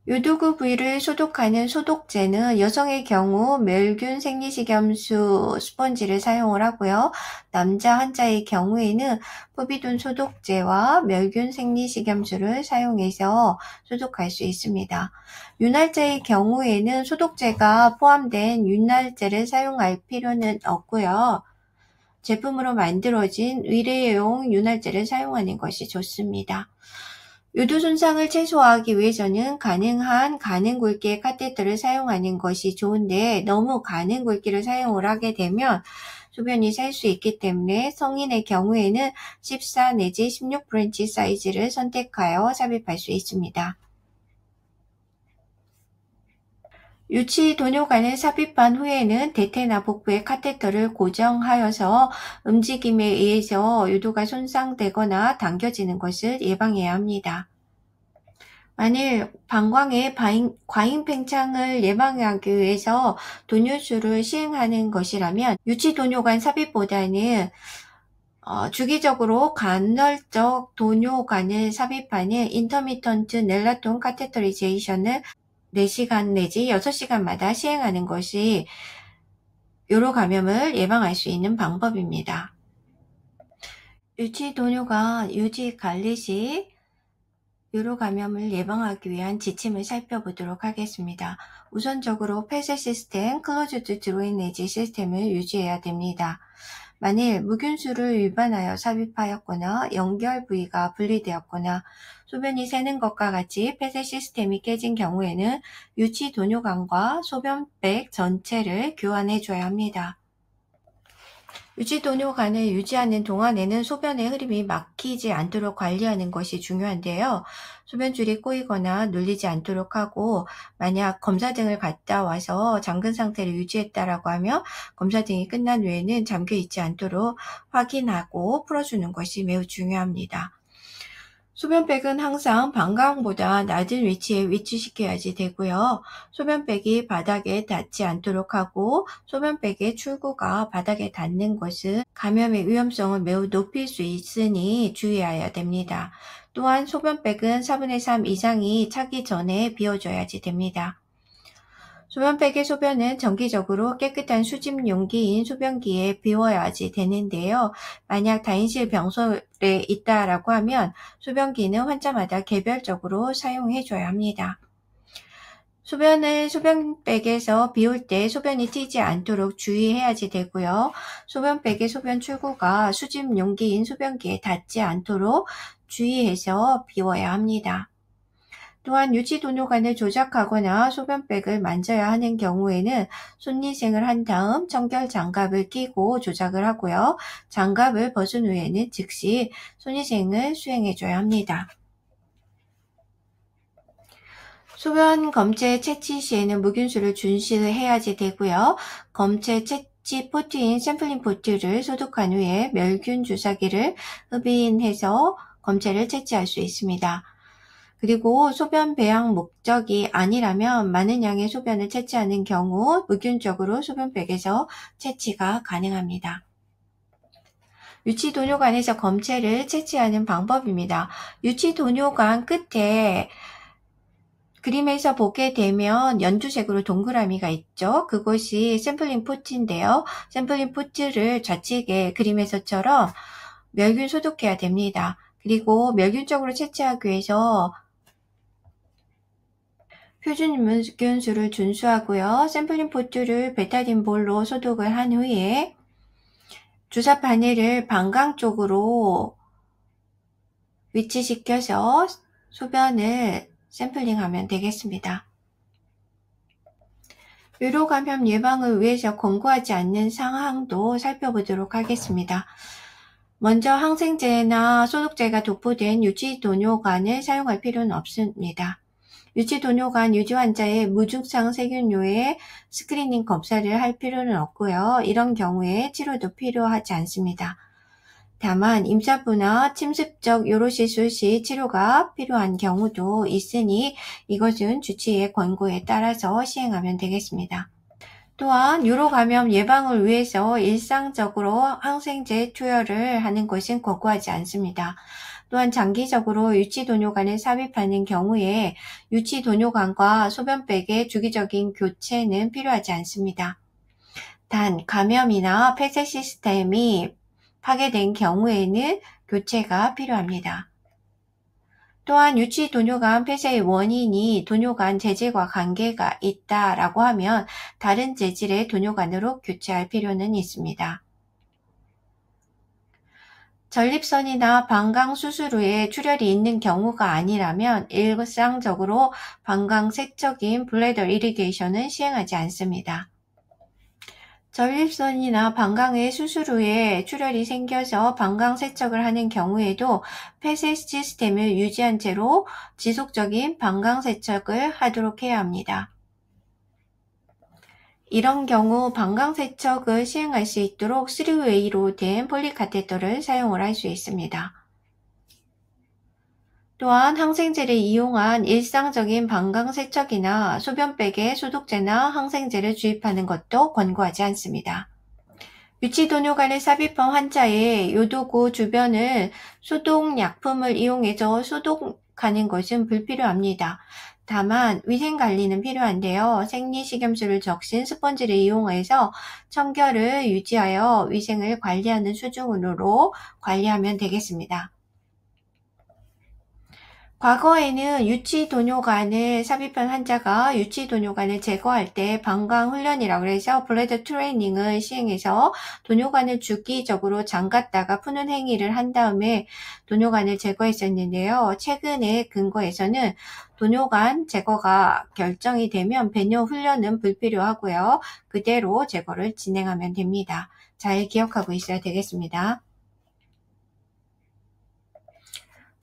요도구 부위를 소독하는 소독제는 여성의 경우 멸균 생리식염수 스펀지를 사용을 하고요. 남자 환자의 경우에는 포비돈 소독제와 멸균 생리식염수를 사용해서 소독할 수 있습니다. 윤활제의 경우에는 소독제가 포함된 윤활제를 사용할 필요는 없고요. 제품으로 만들어진 일회용 윤활제를 사용하는 것이 좋습니다. 요도 손상을 최소화하기 위해서는 가능한 가는 굵기의 카테터를 사용하는 것이 좋은데 너무 가는 굵기를 사용을 하게 되면 소변이 살 수 있기 때문에 성인의 경우에는 14 내지 16프렌치 사이즈를 선택하여 삽입할 수 있습니다. 유치도뇨관을 삽입한 후에는 대퇴나 복부의 카테터를 고정하여서 움직임에 의해서 요도가 손상되거나 당겨지는 것을 예방해야 합니다. 만일 방광의 과잉 팽창을 예방하기 위해서 도뇨술을 시행하는 것이라면 유치도뇨관 삽입보다는 주기적으로 간헐적 도뇨관을 삽입하는 인터미턴트 넬라톤 카테터리제이션을 4시간 내지 6시간마다 시행하는 것이 요로 감염을 예방할 수 있는 방법입니다. 유치도뇨관 유지 관리 시 요로 감염을 예방하기 위한 지침을 살펴보도록 하겠습니다. 우선적으로 폐쇄 시스템, 클로즈드 드로잉 내지 시스템을 유지해야 됩니다. 만일 무균수를 위반하여 삽입하였거나 연결 부위가 분리되었거나 소변이 새는 것과 같이 폐쇄 시스템이 깨진 경우에는 유치 도뇨관과 소변백 전체를 교환해줘야 합니다. 유치 도뇨관을 유지하는 동안에는 소변의 흐름이 막히지 않도록 관리하는 것이 중요한데요. 소변줄이 꼬이거나 눌리지 않도록 하고, 만약 검사 등을 갔다 와서 잠근 상태를 유지했다라고 하면 검사 등이 끝난 후에는 잠겨 있지 않도록 확인하고 풀어주는 것이 매우 중요합니다. 소변백은 항상 방광보다 낮은 위치에 위치시켜야지 되고요. 소변백이 바닥에 닿지 않도록 하고 소변백의 출구가 바닥에 닿는 것은 감염의 위험성을 매우 높일 수 있으니 주의해야 됩니다. 또한 소변백은 4분의 3 이상이 차기 전에 비워줘야지 됩니다. 소변백의 소변은 정기적으로 깨끗한 수집 용기인 소변기에 비워야지 되는데요. 만약 다인실 병솔에 있다라고 하면 소변기는 환자마다 개별적으로 사용해줘야 합니다. 소변을 소변백에서 비울 때 소변이 튀지 않도록 주의해야지 되고요. 소변백의 소변 출구가 수집 용기인 소변기에 닿지 않도록 주의해서 비워야 합니다. 또한 유치 도뇨관을 조작하거나 소변백을 만져야 하는 경우에는 손위생을 한 다음 청결 장갑을 끼고 조작을 하고요. 장갑을 벗은 후에는 즉시 손위생을 수행해줘야 합니다. 소변 검체 채취 시에는 무균수를 준수해야지 되고요. 검체 채취 포트인 샘플링 포트를 소독한 후에 멸균 주사기를 흡인해서 검체를 채취할 수 있습니다. 그리고 소변 배양 목적이 아니라면 많은 양의 소변을 채취하는 경우 무균적으로 소변백에서 채취가 가능합니다. 유치 도뇨관에서 검체를 채취하는 방법입니다. 유치 도뇨관 끝에 그림에서 보게 되면 연두색으로 동그라미가 있죠. 그것이 샘플링 포트인데요. 샘플링 포트를 좌측에 그림에서처럼 멸균 소독해야 됩니다. 그리고 멸균적으로 채취하기 위해서 표준 무균수를 준수하고요. 샘플링 포트를 베타딘볼로 소독을 한 후에 주사 바늘을 방광 쪽으로 위치시켜서 소변을 샘플링하면 되겠습니다. 유로 감염 예방을 위해서 권고하지 않는 사항도 살펴보도록 하겠습니다. 먼저 항생제나 소독제가 도포된 유치 도뇨관을 사용할 필요는 없습니다. 유치 도뇨관 유지 환자의 무증상 세균류의 스크리닝 검사를 할 필요는 없고요. 이런 경우에 치료도 필요하지 않습니다. 다만 임산부나 침습적 요로시술 시 치료가 필요한 경우도 있으니 이것은 주치의의 권고에 따라서 시행하면 되겠습니다. 또한 유로 감염 예방을 위해서 일상적으로 항생제 투여를 하는 것은 권고하지 않습니다. 또한 장기적으로 유치 도뇨관을 삽입하는 경우에 유치 도뇨관과 소변백의 주기적인 교체는 필요하지 않습니다. 단 감염이나 폐쇄 시스템이 파괴된 경우에는 교체가 필요합니다. 또한 유치 도뇨관 폐쇄의 원인이 도뇨관 재질과 관계가 있다라고 하면 다른 재질의 도뇨관으로 교체할 필요는 있습니다. 전립선이나 방광 수술 후에 출혈이 있는 경우가 아니라면 일상적으로 방광 세척인 블래더 이리게이션은 시행하지 않습니다. 전립선이나 방광의 수술 후에 출혈이 생겨서 방광 세척을 하는 경우에도 폐쇄 시스템을 유지한 채로 지속적인 방광 세척을 하도록 해야 합니다. 이런 경우 방광 세척을 시행할 수 있도록 3웨이로 된 폴리카테터를 사용을 할 수 있습니다. 또한 항생제를 이용한 일상적인 방광 세척이나 소변백에 소독제나 항생제를 주입하는 것도 권고하지 않습니다. 유치 도뇨관을 삽입한 환자의 요도구 주변을 소독약품을 이용해서 소독하는 것은 불필요합니다. 다만 위생관리는 필요한데요. 생리식염수를 적신 스펀지를 이용해서 청결을 유지하여 위생을 관리하는 수준으로 관리하면 되겠습니다. 과거에는 유치도뇨관을 삽입한 환자가 유치도뇨관을 제거할 때 방광훈련이라고 해서 블레드 트레이닝을 시행해서 도뇨관을 주기적으로 잠갔다가 푸는 행위를 한 다음에 도뇨관을 제거했었는데요. 최근의 근거에서는 도뇨관 제거가 결정이 되면 배뇨 훈련은 불필요하고요. 그대로 제거를 진행하면 됩니다. 잘 기억하고 있어야 되겠습니다.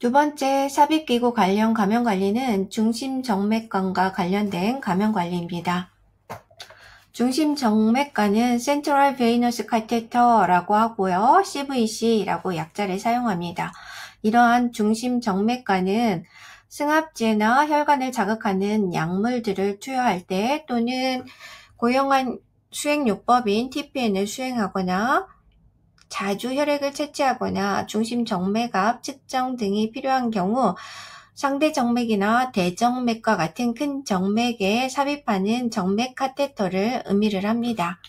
두 번째, 삽입기구 관련 감염관리는 중심정맥관과 관련된 감염관리입니다. 중심정맥관은 Central Venous Catheter라고 하고요. CVC라고 약자를 사용합니다. 이러한 중심정맥관은 승합제나 혈관을 자극하는 약물들을 투여할 때 또는 고용한 수행요법인 TPN을 수행하거나 자주 혈액을 채취하거나 중심 정맥압 측정 등이 필요한 경우 상대 정맥이나 대정맥과 같은 큰 정맥에 삽입하는 정맥 카테터를 의미를 합니다.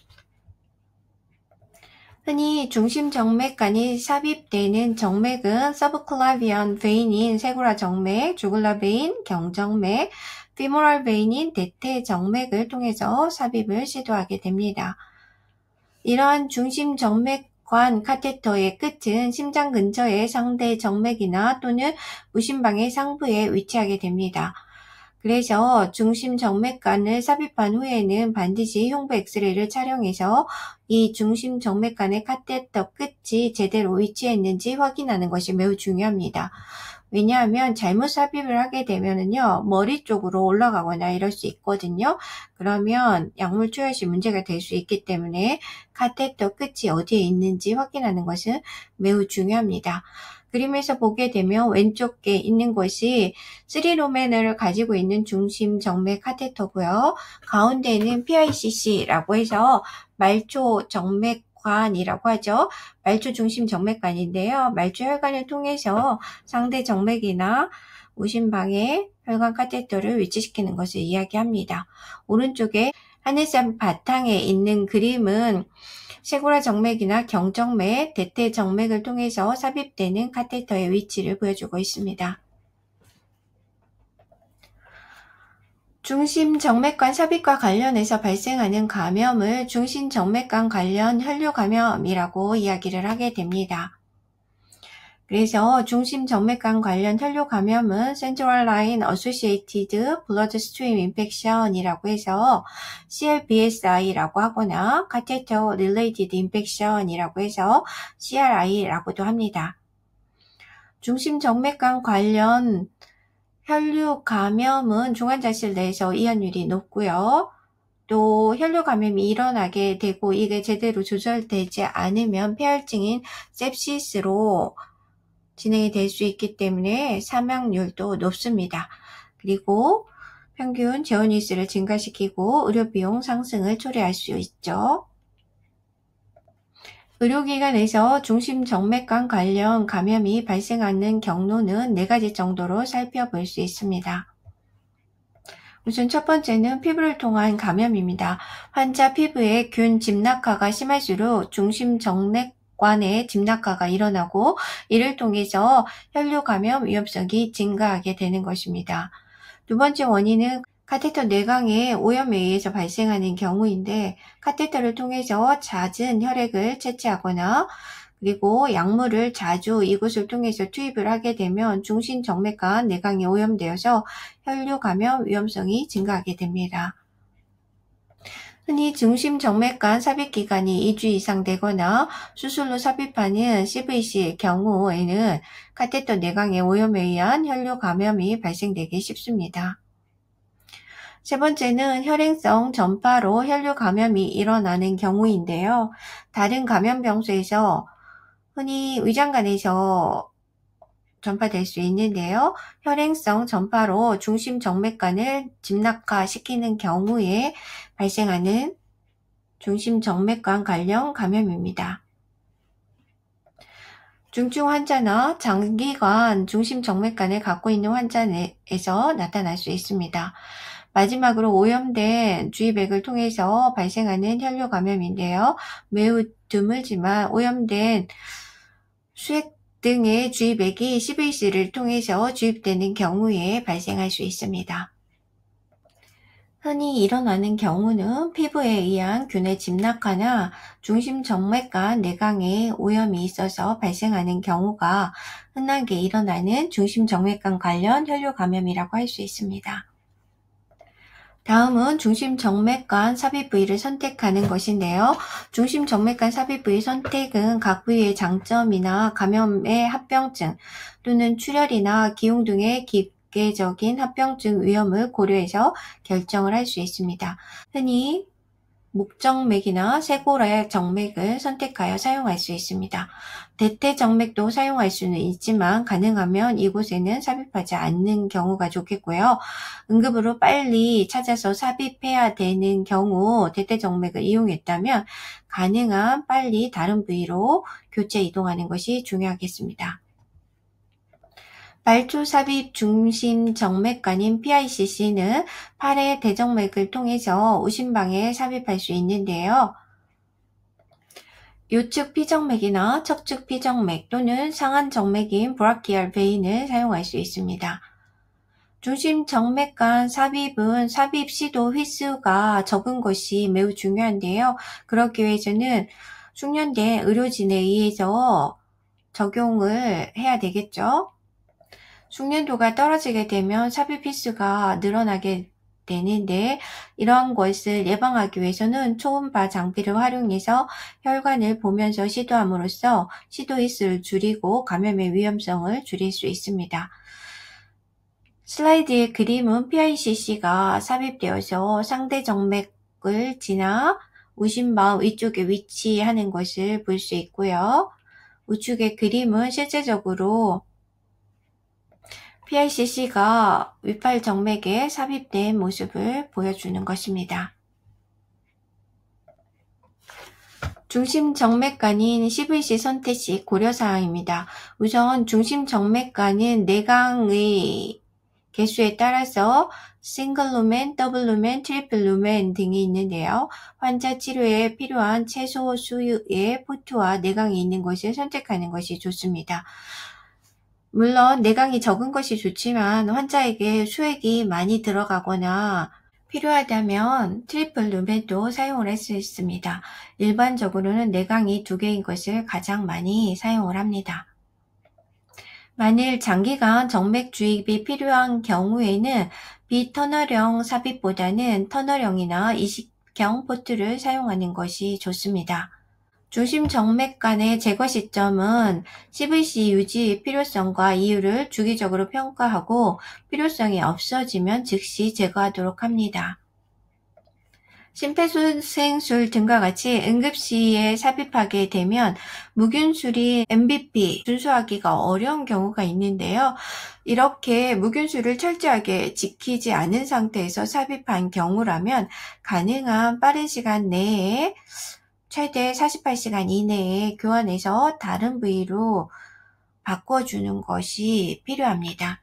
흔히 중심 정맥관이 삽입되는 정맥은 서브클라비언 베인인 세구라 정맥, 주글라 베인, 경정맥, 피모랄 베인인 대퇴 정맥을 통해서 삽입을 시도하게 됩니다. 이러한 중심 정맥관 카테터의 끝은 심장 근처의 상대 정맥이나 또는 무심방의 상부에 위치하게 됩니다. 그래서 중심 정맥관을 삽입한 후에는 반드시 흉부 엑스레이를 촬영해서 이 중심 정맥관의 카테터 끝이 제대로 위치했는지 확인하는 것이 매우 중요합니다. 왜냐하면 잘못 삽입을 하게 되면은요, 머리 쪽으로 올라가거나 이럴 수 있거든요. 그러면 약물 투여 시 문제가 될 수 있기 때문에 카테터 끝이 어디에 있는지 확인하는 것은 매우 중요합니다. 그림에서 보게 되면 왼쪽에 있는 것이 3루멘을 가지고 있는 중심 정맥 카테터고요. 가운데는 PICC라고 해서 말초 정맥관이라고 하죠. 말초 중심 정맥관인데요. 말초 혈관을 통해서 상대 정맥이나 무심방에 혈관 카테터를 위치시키는 것을 이야기합니다. 오른쪽에 하늘색 바탕에 있는 그림은 세구라 정맥이나 경정맥, 대퇴 정맥을 통해서 삽입되는 카테터의 위치를 보여주고 있습니다. 중심정맥관 삽입과 관련해서 발생하는 감염을 중심정맥관 관련 혈류감염이라고 이야기를 하게 됩니다. 그래서 중심정맥관 관련 혈류감염은 Central Line Associated Bloodstream Infection이라고 해서 CRBSI라고 하거나 Catheter Related Infection이라고 해서 CRI라고도 합니다. 중심정맥관 관련 혈류감염은 중환자실 내에서 이완율이 높고요. 또 혈류감염이 일어나게 되고 이게 제대로 조절되지 않으면 폐혈증인 sepsis로 진행이 될 수 있기 때문에 사망률도 높습니다. 그리고 평균 재원 일수를 증가시키고 의료비용 상승을 초래할 수 있죠. 의료기관에서 중심정맥관 관련 감염이 발생하는 경로는 4가지 정도로 살펴볼 수 있습니다. 우선 첫 번째는 피부를 통한 감염입니다. 환자 피부에 균 집낙화가 심할수록 중심정맥관에 집낙화가 일어나고 이를 통해서 혈류감염 위험성이 증가하게 되는 것입니다. 두 번째 원인은 카테터 내강의 오염에 의해서 발생하는 경우인데 카테터를 통해서 잦은 혈액을 채취하거나 그리고 약물을 자주 이곳을 통해서 투입을 하게 되면 중심정맥관 내강이 오염되어서 혈류감염 위험성이 증가하게 됩니다. 흔히 중심정맥관 삽입기간이 2주 이상 되거나 수술로 삽입하는 CVC의 경우에는 카테터 내강의 오염에 의한 혈류감염이 발생되기 쉽습니다. 세 번째는 혈행성 전파로 혈류감염이 일어나는 경우인데요. 다른 감염병수에서 흔히 위장관에서 전파될 수 있는데요. 혈행성 전파로 중심정맥관을 집낙화시키는 경우에 발생하는 중심정맥관 관련 감염입니다. 중증 환자나 장기간 중심정맥관을 갖고 있는 환자에서 나타날 수 있습니다. 마지막으로 오염된 주입액을 통해서 발생하는 혈류감염인데요. 매우 드물지만 오염된 수액 등의 주입액이 CVC를 통해서 주입되는 경우에 발생할 수 있습니다. 흔히 일어나는 경우는 피부에 의한 균의 집락화나 중심정맥관 내강에 오염이 있어서 발생하는 경우가 흔하게 일어나는 중심정맥관 관련 혈류 감염이라고 할 수 있습니다. 다음은 중심정맥관 삽입 부위를 선택하는 것인데요. 중심정맥관 삽입 부위 선택은 각 부위의 장점이나 감염의 합병증 또는 출혈이나 기흉 등의 기계적인 합병증 위험을 고려해서 결정을 할 수 있습니다. 흔히 목정맥이나 쇄골의 정맥을 선택하여 사용할 수 있습니다. 대퇴정맥도 사용할 수는 있지만 가능하면 이곳에는 삽입하지 않는 경우가 좋겠고요. 응급으로 빨리 찾아서 삽입해야 되는 경우 대퇴정맥을 이용했다면 가능한 빨리 다른 부위로 교체 이동하는 것이 중요하겠습니다. 말초 삽입 중심 정맥관인 PICC는 팔의 대정맥을 통해서 우심방에 삽입할 수 있는데요. 요측 피정맥이나 척측 피정맥 또는 상한 정맥인 브라키알 베인을 사용할 수 있습니다. 중심 정맥관 삽입은 삽입 시도 휘수가 적은 것이 매우 중요한데요. 그렇기 위해서는 숙련된 의료진에 의해서 적용을 해야 되겠죠. 숙련도가 떨어지게 되면 삽입 휘수가 늘어나게 되는데 이러한 것을 예방하기 위해서는 초음파 장비를 활용해서 혈관을 보면서 시도함으로써 시도 휘수를 줄이고 감염의 위험성을 줄일 수 있습니다. 슬라이드의 그림은 PICC가 삽입되어서 상대 정맥을 지나 우심방 위쪽에 위치하는 것을 볼 수 있고요. 우측의 그림은 실제적으로 PICC가 윗팔 정맥에 삽입된 모습을 보여주는 것입니다. 중심 정맥관인 CVC 선택 시 고려사항입니다. 우선 중심 정맥관은 내강의 개수에 따라서 싱글 루멘, 더블 루멘, 트리플 루멘 등이 있는데요. 환자 치료에 필요한 최소 수의 포트와 내강이 있는 것을 선택하는 것이 좋습니다. 물론 내강이 적은 것이 좋지만 환자에게 수액이 많이 들어가거나 필요하다면 트리플 루멘도 사용을 할 수 있습니다. 일반적으로는 내강이 2개인 것을 가장 많이 사용을 합니다. 만일 장기간 정맥 주입이 필요한 경우에는 비터널형 삽입보다는 터널형이나 이식형 포트를 사용하는 것이 좋습니다. 중심 정맥관의 제거 시점은 CVC 유지 필요성과 이유를 주기적으로 평가하고 필요성이 없어지면 즉시 제거하도록 합니다. 심폐소생술 등과 같이 응급시에 삽입하게 되면 무균술이 MVP 준수하기가 어려운 경우가 있는데요. 이렇게 무균술을 철저하게 지키지 않은 상태에서 삽입한 경우라면 가능한 빠른 시간 내에 최대 48시간 이내에 교환해서 다른 부위로 바꿔주는 것이 필요합니다.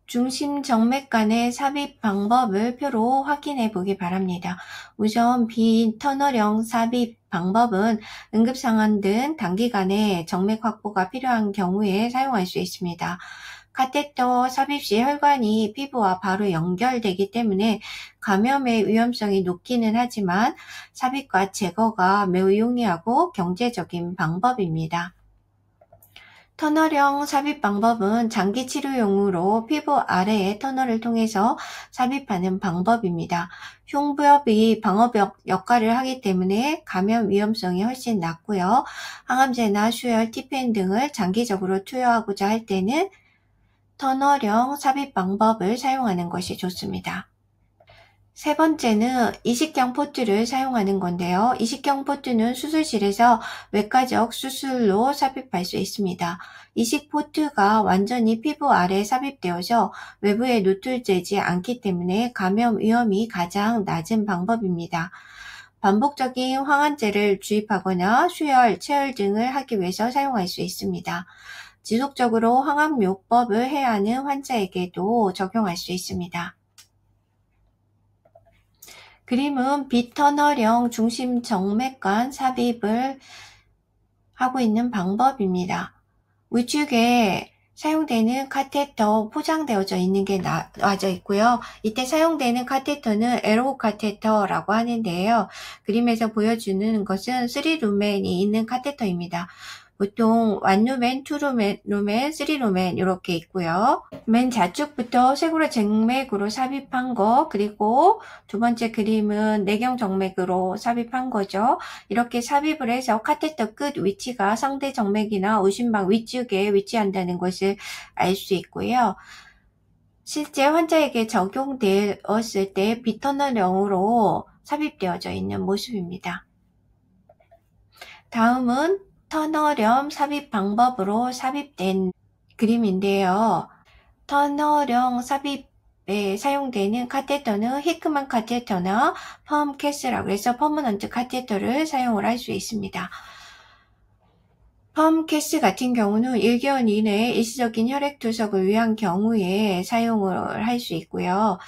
중심 정맥관의 삽입 방법을 표로 확인해 보기 바랍니다. 우선 비터널형 삽입 방법은 응급상황 등 단기간에 정맥 확보가 필요한 경우에 사용할 수 있습니다. 카테터 삽입 시 혈관이 피부와 바로 연결되기 때문에 감염의 위험성이 높기는 하지만 삽입과 제거가 매우 용이하고 경제적인 방법입니다. 터널형 삽입 방법은 장기 치료용으로 피부 아래의 터널을 통해서 삽입하는 방법입니다. 흉부엽이 방어벽 역할을 하기 때문에 감염 위험성이 훨씬 낮고요. 항암제나 수혈, 티펜 등을 장기적으로 투여하고자 할 때는 터널형 삽입 방법을 사용하는 것이 좋습니다. 세 번째는 이식형 포트를 사용하는 건데요. 이식형 포트는 수술실에서 외과적 수술로 삽입할 수 있습니다. 이식 포트가 완전히 피부 아래에 삽입되어서 외부에 노출되지 않기 때문에 감염 위험이 가장 낮은 방법입니다. 반복적인 항암제를 주입하거나 수혈, 체열 등을 하기 위해서 사용할 수 있습니다. 지속적으로 항암요법을 해야 하는 환자에게도 적용할 수 있습니다. 그림은 비터널형 중심 정맥관 삽입을 하고 있는 방법입니다. 우측에 사용되는 카테터 포장되어져 있는 게 나와져 있고요. 이때 사용되는 카테터는 에로 카테터라고 하는데요. 그림에서 보여주는 것은 3루멘이 있는 카테터입니다. 보통 1루멘, 2루멘, 3루멘 이렇게 있고요. 맨 좌측부터 쇄골의 정맥으로 삽입한 거, 그리고 두 번째 그림은 내경 정맥으로 삽입한 거죠. 이렇게 삽입을 해서 카테터 끝 위치가 상대 정맥이나 우심방 위쪽에 위치한다는 것을 알 수 있고요. 실제 환자에게 적용되었을 때 비터널형으로 삽입되어져 있는 모습입니다. 다음은 터널형 삽입 방법으로 삽입된 그림인데요. 터널형 삽입에 사용되는 카테터는 히크만 카테터나 펌캐스라고 해서 퍼머넌트 카테터를 사용을 할 수 있습니다. 펌캐스 같은 경우는 1개월 이내에 일시적인 혈액 투석을 위한 경우에 사용을 할 수 있고요.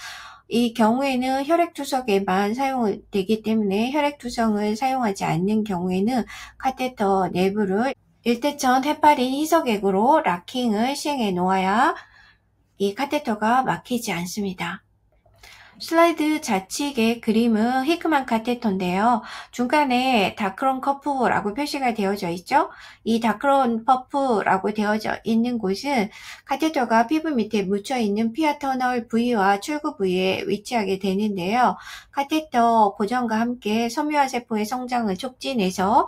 이 경우에는 혈액 투석에만 사용되기 때문에 혈액 투석을 사용하지 않는 경우에는 카테터 내부를 일대천 헤파린 희석액으로 락킹을 시행해 놓아야 이 카테터가 막히지 않습니다. 슬라이드 좌측의 그림은 히크만 카테터인데요. 중간에 다크론 커프라고 표시가 되어져 있죠. 이 다크론 커프라고 되어져 있는 곳은 카테터가 피부 밑에 묻혀있는 피아 터널 부위와 출구 부위에 위치하게 되는데요. 카테터 고정과 함께 섬유화 세포의 성장을 촉진해서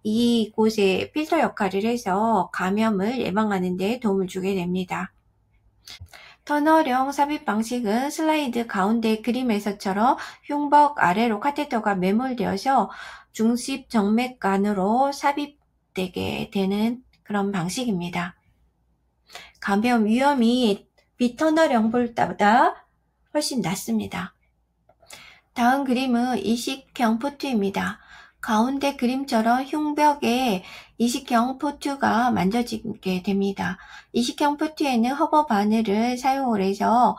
이곳에 필터 역할을 해서 감염을 예방하는 데 도움을 주게 됩니다. 터널형 삽입 방식은 슬라이드 가운데 그림에서처럼 흉벽 아래로 카테터가 매몰되어서 중심 정맥관으로 삽입되게 되는 그런 방식입니다. 감염 위험이 비터널형보다 훨씬 낮습니다. 다음 그림은 이식형 포트입니다. 가운데 그림처럼 흉벽에 이식형 포트가 만져지게 됩니다. 이식형 포트에는 허버 바늘을 사용을 해서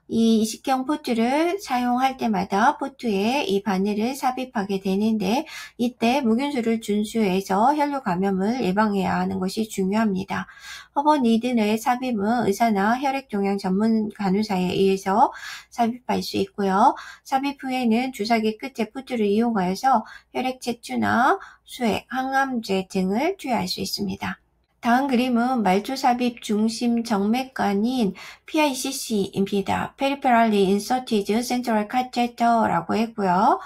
이 이식형 포트를 사용할 때마다 포트에 이 바늘을 삽입하게 되는데 이때 무균수를 준수해서 혈류 감염을 예방해야 하는 것이 중요합니다. 허버 니들의 삽입은 의사나 혈액종양 전문 간호사에 의해서 삽입할 수 있고요. 삽입 후에는 주사기 끝에 포트를 이용하여서 혈액 채취나 수액, 항암제 등을 투여할 수 있습니다. 다음 그림은 말초 삽입 중심 정맥관인 PICC입니다. Peripherally Inserted Central Catheter라고 했고요.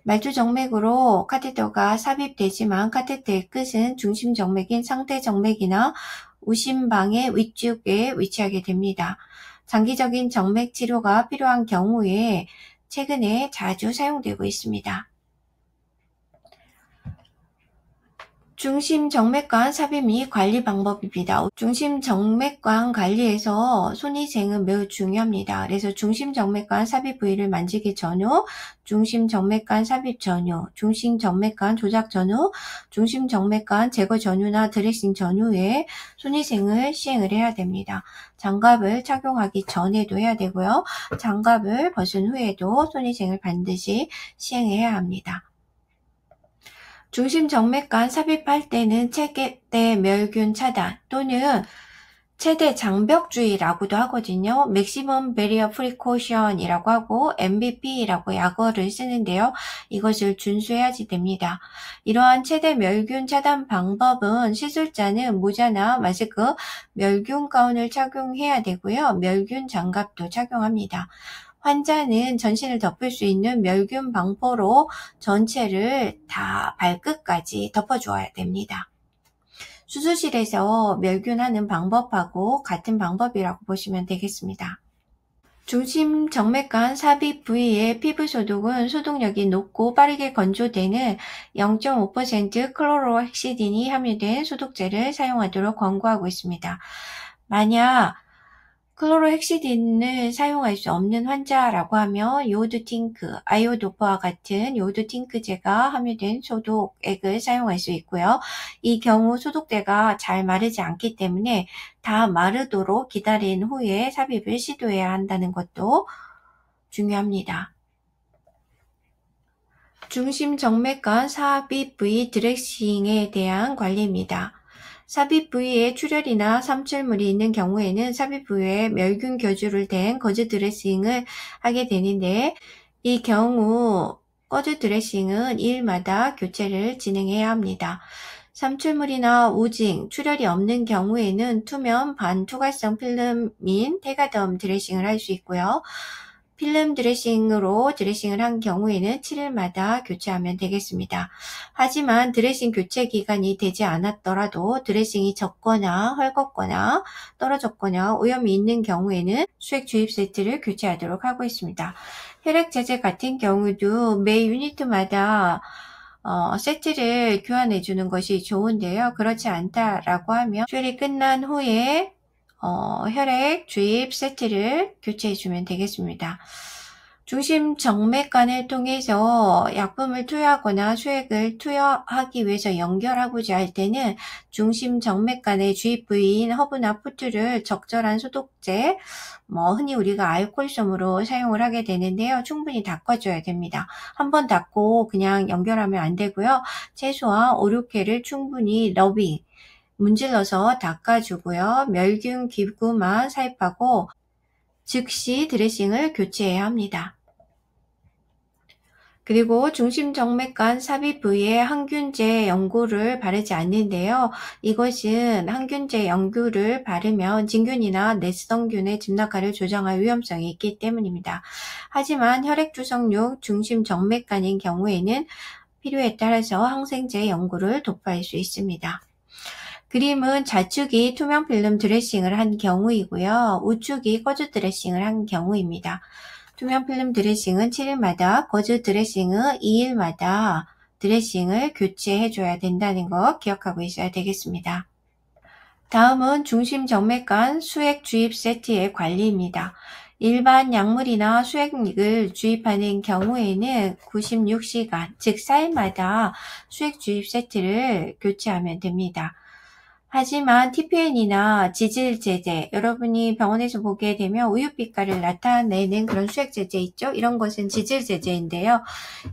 말초 정맥으로 카테터가 삽입되지만 카테터의 끝은 중심 정맥인 상대 정맥이나 우심방의 위쪽에 위치하게 됩니다. 장기적인 정맥 치료가 필요한 경우에 최근에 자주 사용되고 있습니다. 중심 정맥관 삽입 및 관리 방법입니다. 중심 정맥관 관리에서 손위생은 매우 중요합니다. 그래서 중심 정맥관 삽입 부위를 만지기 전후, 중심 정맥관 삽입 전후, 중심 정맥관 조작 전후, 중심 정맥관 제거 전후나 드레싱 전후에 손위생을 시행을 해야 됩니다. 장갑을 착용하기 전에도 해야 되고요. 장갑을 벗은 후에도 손위생을 반드시 시행해야 합니다. 중심 정맥관 삽입할 때는 최대 멸균 차단 또는 최대 장벽주의라고도 하거든요. Maximum Barrier Precaution이라고 하고 MBP라고 약어를 쓰는데요. 이것을 준수해야지 됩니다. 이러한 최대 멸균 차단 방법은 시술자는 모자나 마스크, 멸균 가운을 착용해야 되고요. 멸균 장갑도 착용합니다. 환자는 전신을 덮을 수 있는 멸균 방포로 전체를 다 발끝까지 덮어주어야 됩니다. 수술실에서 멸균하는 방법하고 같은 방법이라고 보시면 되겠습니다. 중심 정맥관 삽입 부위의 피부 소독은 소독력이 높고 빠르게 건조되는 0.5% 클로로헥시딘이 함유된 소독제를 사용하도록 권고하고 있습니다. 만약 클로로헥시딘을 사용할 수 없는 환자라고 하면 요오드 팅크, 아이오도프와 같은 요오드 팅크제가 함유된 소독액을 사용할 수 있고요. 이 경우 소독제가 잘 마르지 않기 때문에 다 마르도록 기다린 후에 삽입을 시도해야 한다는 것도 중요합니다. 중심정맥관 삽입 부위 드레싱에 대한 관리입니다. 삽입 부위에 출혈이나 삼출물이 있는 경우에는 삽입 부위에 멸균 교주를 댄 거즈 드레싱을 하게 되는데, 이 경우 거즈 드레싱은 2일마다 교체를 진행해야 합니다. 삼출물이나 우징, 출혈이 없는 경우에는 투명 반투과성 필름인 테가덤 드레싱을 할 수 있고요. 필름 드레싱으로 드레싱을 한 경우에는 7일마다 교체하면 되겠습니다. 하지만 드레싱 교체 기간이 되지 않았더라도 드레싱이 적거나 헐겁거나 떨어졌거나 오염이 있는 경우에는 수액 주입 세트를 교체하도록 하고 있습니다. 혈액 제제 같은 경우도 매 유니트마다 세트를 교환해 주는 것이 좋은데요. 그렇지 않다라고 하면 수혈이 끝난 후에 혈액 주입 세트를 교체해 주면 되겠습니다. 중심정맥관을 통해서 약품을 투여하거나 수액을 투여하기 위해서 연결하고자 할 때는 중심정맥관의 주입 부위인 허브나 푸트를 적절한 소독제, 흔히 우리가 알코올솜으로 사용을 하게 되는데요. 충분히 닦아줘야 됩니다. 한번 닦고 그냥 연결하면 안 되고요. 최소한 5, 6회를 충분히 러빙, 문질러서 닦아주고요. 멸균 기구만 삽입하고 즉시 드레싱을 교체해야 합니다. 그리고 중심정맥관 삽입 부위에 항균제 연고를 바르지 않는데요. 이것은 항균제 연고를 바르면 진균이나 내수성균의 진압가를 조장할 위험성이 있기 때문입니다. 하지만 혈액주성육 중심정맥관인 경우에는 필요에 따라서 항생제 연고를 도포할 수 있습니다. 그림은 좌측이 투명 필름 드레싱을 한 경우이고요. 우측이 거즈 드레싱을 한 경우입니다. 투명 필름 드레싱은 7일마다, 거즈 드레싱은 2일마다 드레싱을 교체해줘야 된다는 거 기억하고 있어야 되겠습니다. 다음은 중심정맥관 수액 주입 세트의 관리입니다. 일반 약물이나 수액을 주입하는 경우에는 96시간, 즉 4일마다 수액 주입 세트를 교체하면 됩니다. 하지만 TPN이나 지질제제, 여러분이 병원에서 보게 되면 우유빛깔을 나타내는 그런 수액제제 있죠? 이런 것은 지질제제인데요.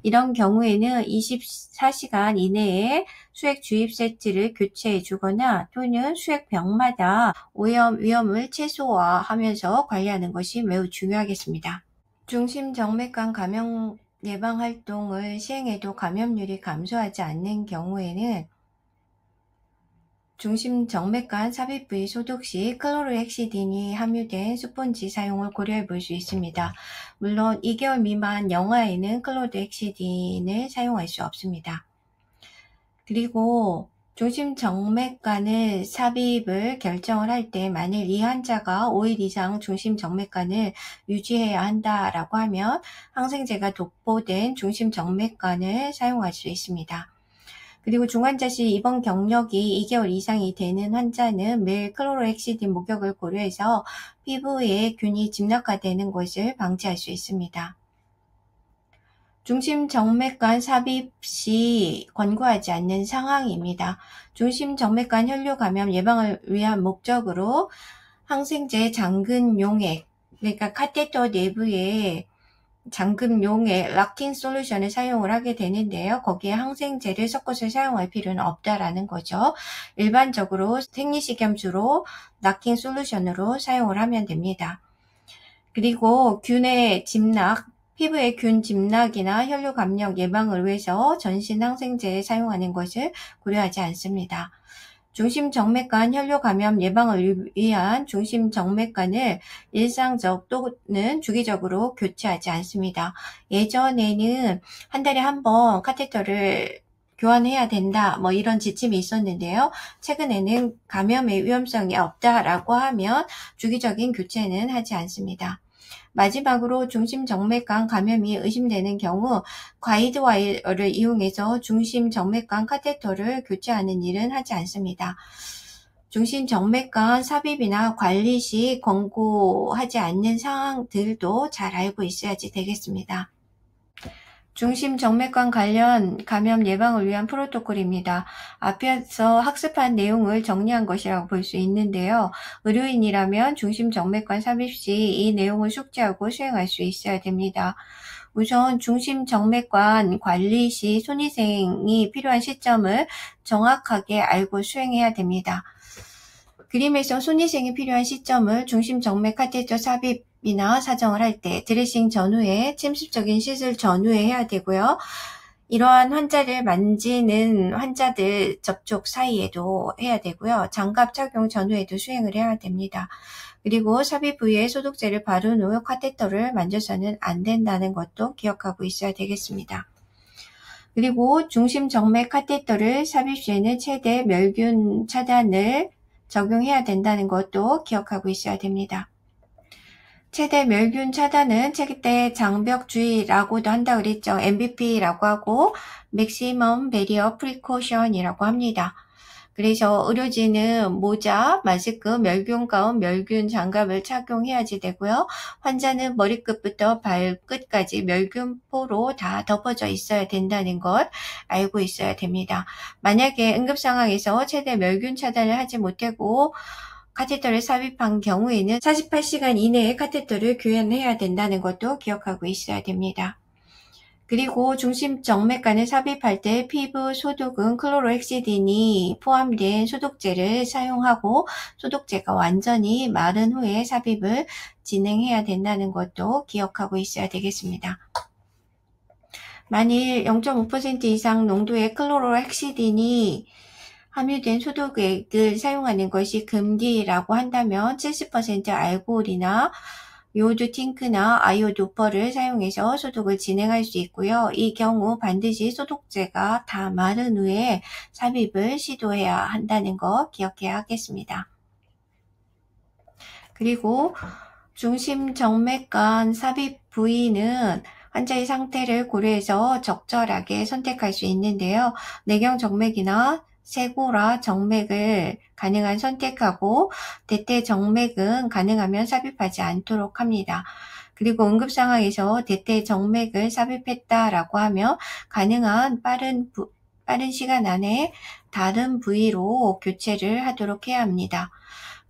이런 경우에는 24시간 이내에 수액 주입 세트를 교체해 주거나 또는 수액병마다 오염 위험을 최소화하면서 관리하는 것이 매우 중요하겠습니다. 중심정맥관 감염 예방 활동을 시행해도 감염률이 감소하지 않는 경우에는 중심정맥관 삽입 부위 소독 시 클로르헥시딘이 함유된 스폰지 사용을 고려해 볼 수 있습니다. 물론 2개월 미만 영아에는 클로르헥시딘을 사용할 수 없습니다. 그리고 중심정맥관을 삽입을 결정을 할 때 만일 이 환자가 5일 이상 중심정맥관을 유지해야 한다라고 하면 항생제가 도포된 중심정맥관을 사용할 수 있습니다. 그리고 중환자 시 입원 경력이 2개월 이상이 되는 환자는 매일 클로로헥시딘 목욕을 고려해서 피부에 균이 집락화되는 것을 방지할 수 있습니다. 중심정맥관 삽입 시 권고하지 않는 상황입니다. 중심정맥관 혈류 감염 예방을 위한 목적으로 항생제 잠근 용액, 그러니까 카테터 내부에 잠금용의 락킹 솔루션을 사용을 하게 되는데요. 거기에 항생제를 섞어서 사용할 필요는 없다라는 거죠. 일반적으로 생리식염수로 락킹 솔루션으로 사용을 하면 됩니다. 그리고 균의 집락, 피부의 균 집락이나 혈류 감염 예방을 위해서 전신 항생제에 사용하는 것을 고려하지 않습니다. 중심정맥관 혈류 감염 예방을 위한 중심정맥관을 일상적 또는 주기적으로 교체하지 않습니다. 예전에는 한 달에 한 번 카테터를 교환해야 된다, 이런 지침이 있었는데요. 최근에는 감염의 위험성이 없다라고 하면 주기적인 교체는 하지 않습니다. 마지막으로 중심정맥관 감염이 의심되는 경우 가이드와이어를 이용해서 중심정맥관 카테터를 교체하는 일은 하지 않습니다. 중심정맥관 삽입이나 관리 시 권고하지 않는 사항들도 잘 알고 있어야지 되겠습니다. 중심정맥관 관련 감염 예방을 위한 프로토콜입니다. 앞에서 학습한 내용을 정리한 것이라고 볼 수 있는데요. 의료인이라면 중심정맥관 삽입 시 이 내용을 숙지하고 수행할 수 있어야 됩니다. 우선 중심정맥관 관리 시 손위생이 필요한 시점을 정확하게 알고 수행해야 됩니다. 그림에서 손위생이 필요한 시점을 중심정맥 카테터 삽입이나 사정을 할 때 드레싱 전후에 침습적인 시술 전후에 해야 되고요. 이러한 환자를 만지는 환자들 접촉 사이에도 해야 되고요. 장갑 착용 전후에도 수행을 해야 됩니다. 그리고 삽입 부위에 소독제를 바른 후 카테터를 만져서는 안 된다는 것도 기억하고 있어야 되겠습니다. 그리고 중심정맥 카테터를 삽입 시에는 최대 멸균 차단을 적용해야 된다는 것도 기억하고 있어야 됩니다. 최대 멸균 차단은 최대 장벽 주의라고도 한다고 그랬죠. MBP라고 하고 Maximum Barrier Precaution이라고 합니다. 그래서 의료진은 모자, 마스크, 멸균 가운, 멸균 장갑을 착용해야지 되고요. 환자는 머리끝부터 발끝까지 멸균포로 다 덮어져 있어야 된다는 것 알고 있어야 됩니다. 만약에 응급 상황에서 최대 멸균 차단을 하지 못하고 카테터를 삽입한 경우에는 48시간 이내에 카테터를 교환해야 된다는 것도 기억하고 있어야 됩니다. 그리고 중심정맥관을 삽입할 때 피부 소독은 클로로헥시딘이 포함된 소독제를 사용하고 소독제가 완전히 마른 후에 삽입을 진행해야 된다는 것도 기억하고 있어야 되겠습니다. 만일 0.5% 이상 농도의 클로로헥시딘이 함유된 소독액을 사용하는 것이 금기라고 한다면 70% 알코올이나 요오드 팅크나 아이오도퍼를 사용해서 소독을 진행할 수 있고요. 이 경우 반드시 소독제가 다 마른 후에 삽입을 시도해야 한다는 거 기억해야 하겠습니다. 그리고 중심정맥관 삽입 부위는 환자의 상태를 고려해서 적절하게 선택할 수 있는데요. 내경정맥이나 세고라 정맥을 가능한 선택하고 대퇴 정맥은 가능하면 삽입하지 않도록 합니다. 그리고 응급 상황에서 대퇴 정맥을 삽입했다라고 하면 가능한 빠른 시간 안에 다른 부위로 교체를 하도록 해야 합니다.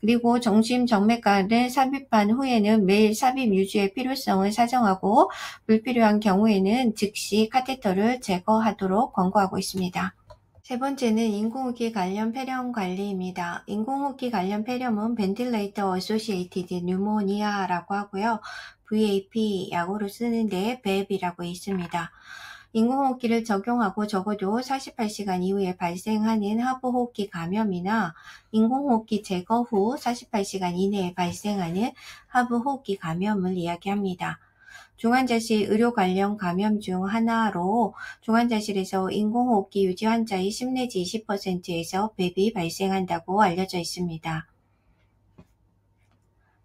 그리고 중심정맥관을 삽입한 후에는 매일 삽입 유지의 필요성을 사정하고 불필요한 경우에는 즉시 카테터를 제거하도록 권고하고 있습니다. 세 번째는 인공호흡기 관련 폐렴 관리입니다. 인공호흡기 관련 폐렴은 Ventilator Associated Pneumonia라고 하고요. VAP 약으로 쓰는데 BAP이라고 있습니다. 인공호흡기를 적용하고 적어도 48시간 이후에 발생하는 하부호흡기 감염이나 인공호흡기 제거 후 48시간 이내에 발생하는 하부호흡기 감염을 이야기합니다. 중환자실 의료 관련 감염 중 하나로 중환자실에서 인공호흡기 유지 환자의 10 내지 20%에서 BAP이 발생한다고 알려져 있습니다.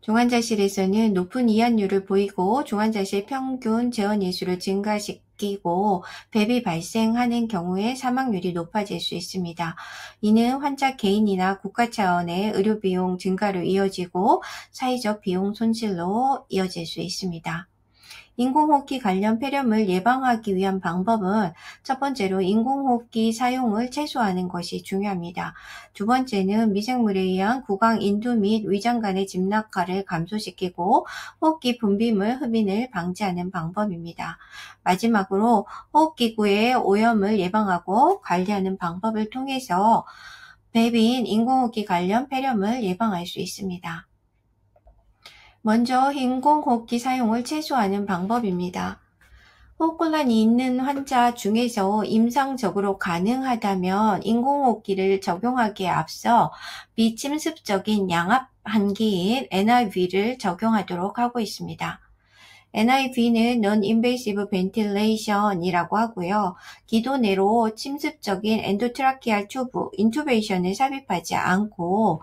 중환자실에서는 높은 이완율을 보이고 중환자실 평균 재원 일수를 증가시키고 BAP이 발생하는 경우에 사망률이 높아질 수 있습니다. 이는 환자 개인이나 국가 차원의 의료비용 증가로 이어지고 사회적 비용 손실로 이어질 수 있습니다. 인공호흡기 관련 폐렴을 예방하기 위한 방법은 첫 번째로 인공호흡기 사용을 최소화하는 것이 중요합니다. 두 번째는 미생물에 의한 구강 인두 및 위장 간의 진압과를 감소시키고 호흡기 분비물 흡인을 방지하는 방법입니다. 마지막으로 호흡기구의 오염을 예방하고 관리하는 방법을 통해서 BAP인 인공호흡기 관련 폐렴을 예방할 수 있습니다. 먼저 인공호흡기 사용을 최소화하는 방법입니다. 호흡곤란이 있는 환자 중에서 임상적으로 가능하다면 인공호흡기를 적용하기에 앞서 비침습적인 양압한기인 NIV를 적용하도록 하고 있습니다. NIV는 Non-Invasive Ventilation이라고 하고요. 기도 내로 침습적인 엔도트라키알 튜브, 인투베이션을 삽입하지 않고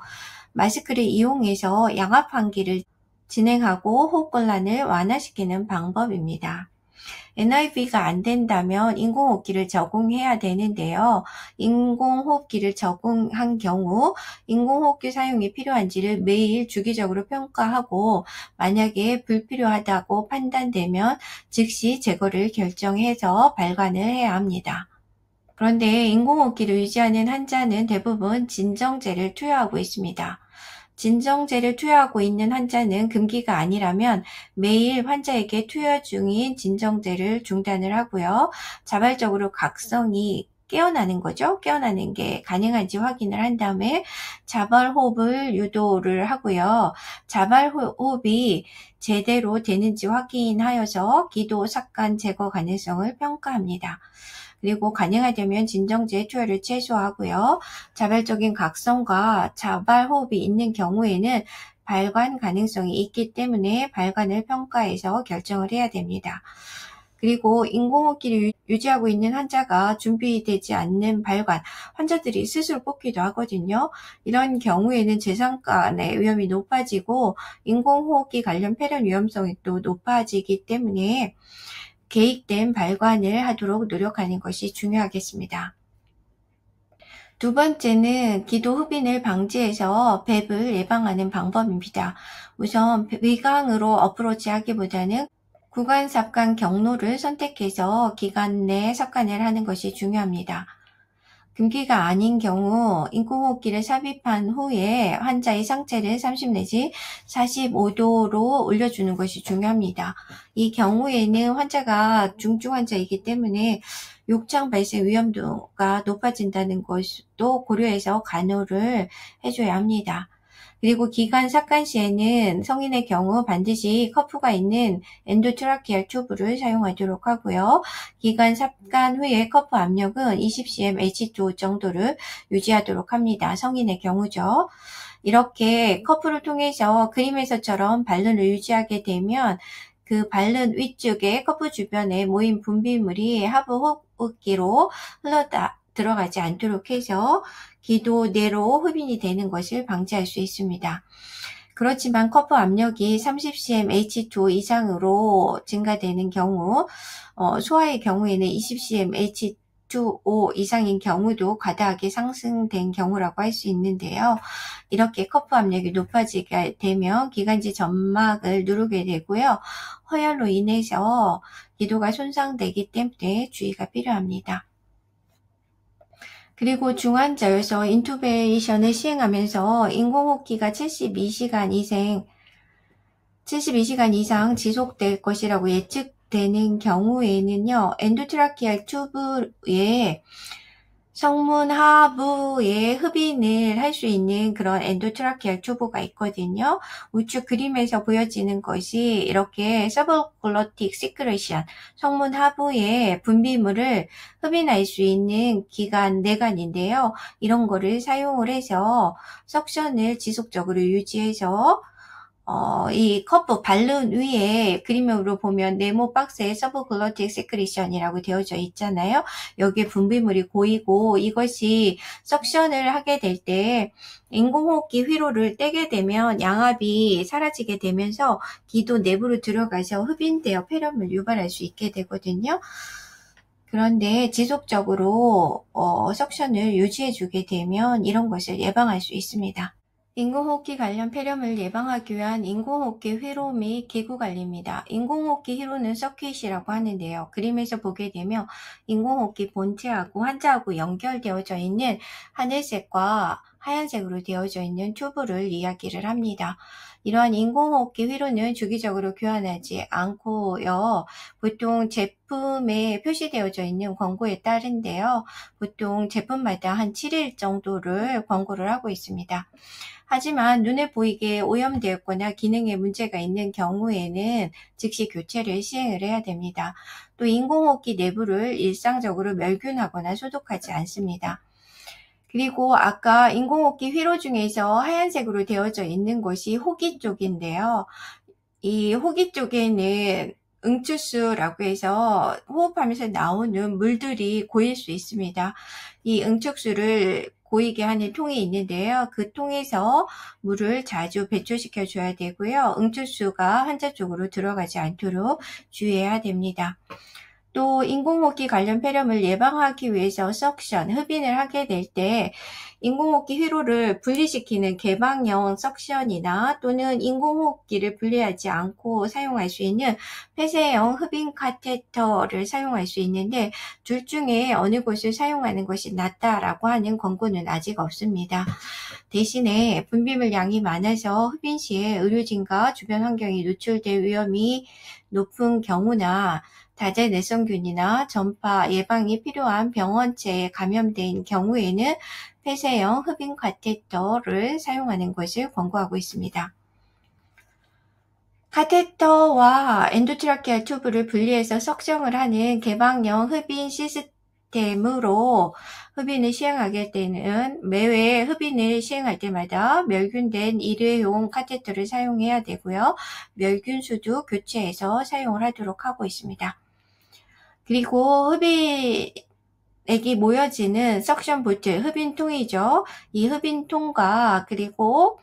마스크를 이용해서 양압한기를 진행하고 호흡곤란을 완화시키는 방법입니다. NIV가 안 된다면 인공호흡기를 적응해야 되는데요. 인공호흡기를 적응한 경우 인공호흡기 사용이 필요한지를 매일 주기적으로 평가하고 만약에 불필요하다고 판단되면 즉시 제거를 결정해서 발관을 해야 합니다. 그런데 인공호흡기를 유지하는 환자는 대부분 진정제를 투여하고 있습니다. 진정제를 투여하고 있는 환자는 금기가 아니라면 매일 환자에게 투여 중인 진정제를 중단을 하고요. 자발적으로 각성이 깨어나는 거죠. 깨어나는 게 가능한지 확인을 한 다음에 자발호흡을 유도를 하고요. 자발호흡이 제대로 되는지 확인하여서 기도 삭간 제거 가능성을 평가합니다. 그리고 가능하다면 진정제 투여를 최소화하고요. 자발적인 각성과 자발호흡이 있는 경우에는 발관 가능성이 있기 때문에 발관을 평가해서 결정을 해야 됩니다. 그리고 인공호흡기를 유지하고 있는 환자가 준비되지 않는 발관, 환자들이 스스로 뽑기도 하거든요. 이런 경우에는 재산간의 위험이 높아지고 인공호흡기 관련 폐렴 위험성이 또 높아지기 때문에 계획된 발관을 하도록 노력하는 것이 중요하겠습니다. 두 번째는 기도 흡인을 방지해서 뱀을 예방하는 방법입니다. 우선 위강으로 어프로치하기보다는 구간 삽관 경로를 선택해서 기간 내 삽관을 하는 것이 중요합니다. 금기가 아닌 경우 인공호흡기를 삽입한 후에 환자의 상체를 30 내지 45도로 올려주는 것이 중요합니다. 이 경우에는 환자가 중증 환자이기 때문에 욕창 발생 위험도가 높아진다는 것도 고려해서 간호를 해줘야 합니다. 그리고 기관 삭관 시에는 성인의 경우 반드시 커프가 있는 엔도트라키알 튜브를 사용하도록 하고요. 기관 삭관 후에 커프 압력은 20cm H2O 정도를 유지하도록 합니다. 성인의 경우죠. 이렇게 커프를 통해서 그림에서처럼 발른을 유지하게 되면 그 발른 위쪽에 커프 주변에 모인 분비물이 하부 호흡기로 들어가지 않도록 해서 기도 내로 흡인이 되는 것을 방지할 수 있습니다. 그렇지만 커프 압력이 30cm H2O 이상으로 증가되는 경우, 소아의 경우에는 20cm H2O 이상인 경우도 과다하게 상승된 경우라고 할 수 있는데요. 이렇게 커프 압력이 높아지게 되면 기관지 점막을 누르게 되고요. 허혈로 인해서 기도가 손상되기 때문에 주의가 필요합니다. 그리고 중환자여서 인투베이션을 시행하면서 인공호흡기가 72시간 이상 지속될 것이라고 예측되는 경우에는요, 엔도트라키알 튜브에 성문 하부에 흡인을 할 수 있는 그런 엔도트라키알 튜브가 있거든요. 우측 그림에서 보여지는 것이 이렇게 서브글로틱 시크레션, 성문 하부에 분비물을 흡인할 수 있는 내관인데요. 이런 거를 사용을 해서 석션을 지속적으로 유지해서 이 커프 발른 위에 그림으로 보면 네모 박스에 서브글로틱 세크리션이라고 되어져 있잖아요. 여기에 분비물이 고이고 이것이 석션을 하게 될 때 인공호흡기 휘로를 떼게 되면 양압이 사라지게 되면서 기도 내부로 들어가서 흡인되어 폐렴을 유발할 수 있게 되거든요. 그런데 지속적으로 석션을 유지해주게 되면 이런 것을 예방할 수 있습니다. 인공호흡기 관련 폐렴을 예방하기 위한 인공호흡기 휘로 및 기구 관리입니다. 인공호흡기 휘로는 서킷이라고 하는데요. 그림에서 보게 되면 인공호흡기 본체하고 환자하고 연결되어져 있는 하늘색과 하얀색으로 되어져 있는 튜브를 이야기를 합니다. 이러한 인공호흡기 휘로는 주기적으로 교환하지 않고요. 보통 제품에 표시되어져 있는 광고에 따른데요. 보통 제품마다 한 7일 정도를 광고를 하고 있습니다. 하지만 눈에 보이게 오염되었거나 기능에 문제가 있는 경우에는 즉시 교체를 시행을 해야 됩니다. 또 인공호흡기 내부를 일상적으로 멸균하거나 소독하지 않습니다. 그리고 아까 인공호흡기 휘로 중에서 하얀색으로 되어져 있는 것이 호기 쪽인데요. 이 호기 쪽에는 응축수라고 해서 호흡하면서 나오는 물들이 고일 수 있습니다. 이 응축수를 고이게 하는 통이 있는데요. 그 통에서 물을 자주 배출시켜 줘야 되고요. 응축수가 환자 쪽으로 들어가지 않도록 주의해야 됩니다. 또 인공호흡기 관련 폐렴을 예방하기 위해서 석션, 흡인을 하게 될 때 인공호흡기 회로를 분리시키는 개방형 석션이나 또는 인공호흡기를 분리하지 않고 사용할 수 있는 폐쇄형 흡인 카테터를 사용할 수 있는데 둘 중에 어느 것을 사용하는 것이 낫다라고 하는 권고는 아직 없습니다. 대신에 분비물 양이 많아서 흡인 시에 의료진과 주변 환경이 노출될 위험이 높은 경우나 다자내성균이나 전파 예방이 필요한 병원체에 감염된 경우에는 폐쇄형 흡인 카테터를 사용하는 것을 권고하고 있습니다. 카테터와 엔도트라케아 튜브를 분리해서 석션을 하는 개방형 흡인 시스템으로 흡인을 시행하게 되는 매회 흡인을 시행할 때마다 멸균된 일회용 카테터를 사용해야 되고요. 멸균수도 교체해서 사용을 하도록 하고 있습니다. 그리고 흡인액이 모여지는 석션 보틀, 흡인통이죠. 이 흡인통과 그리고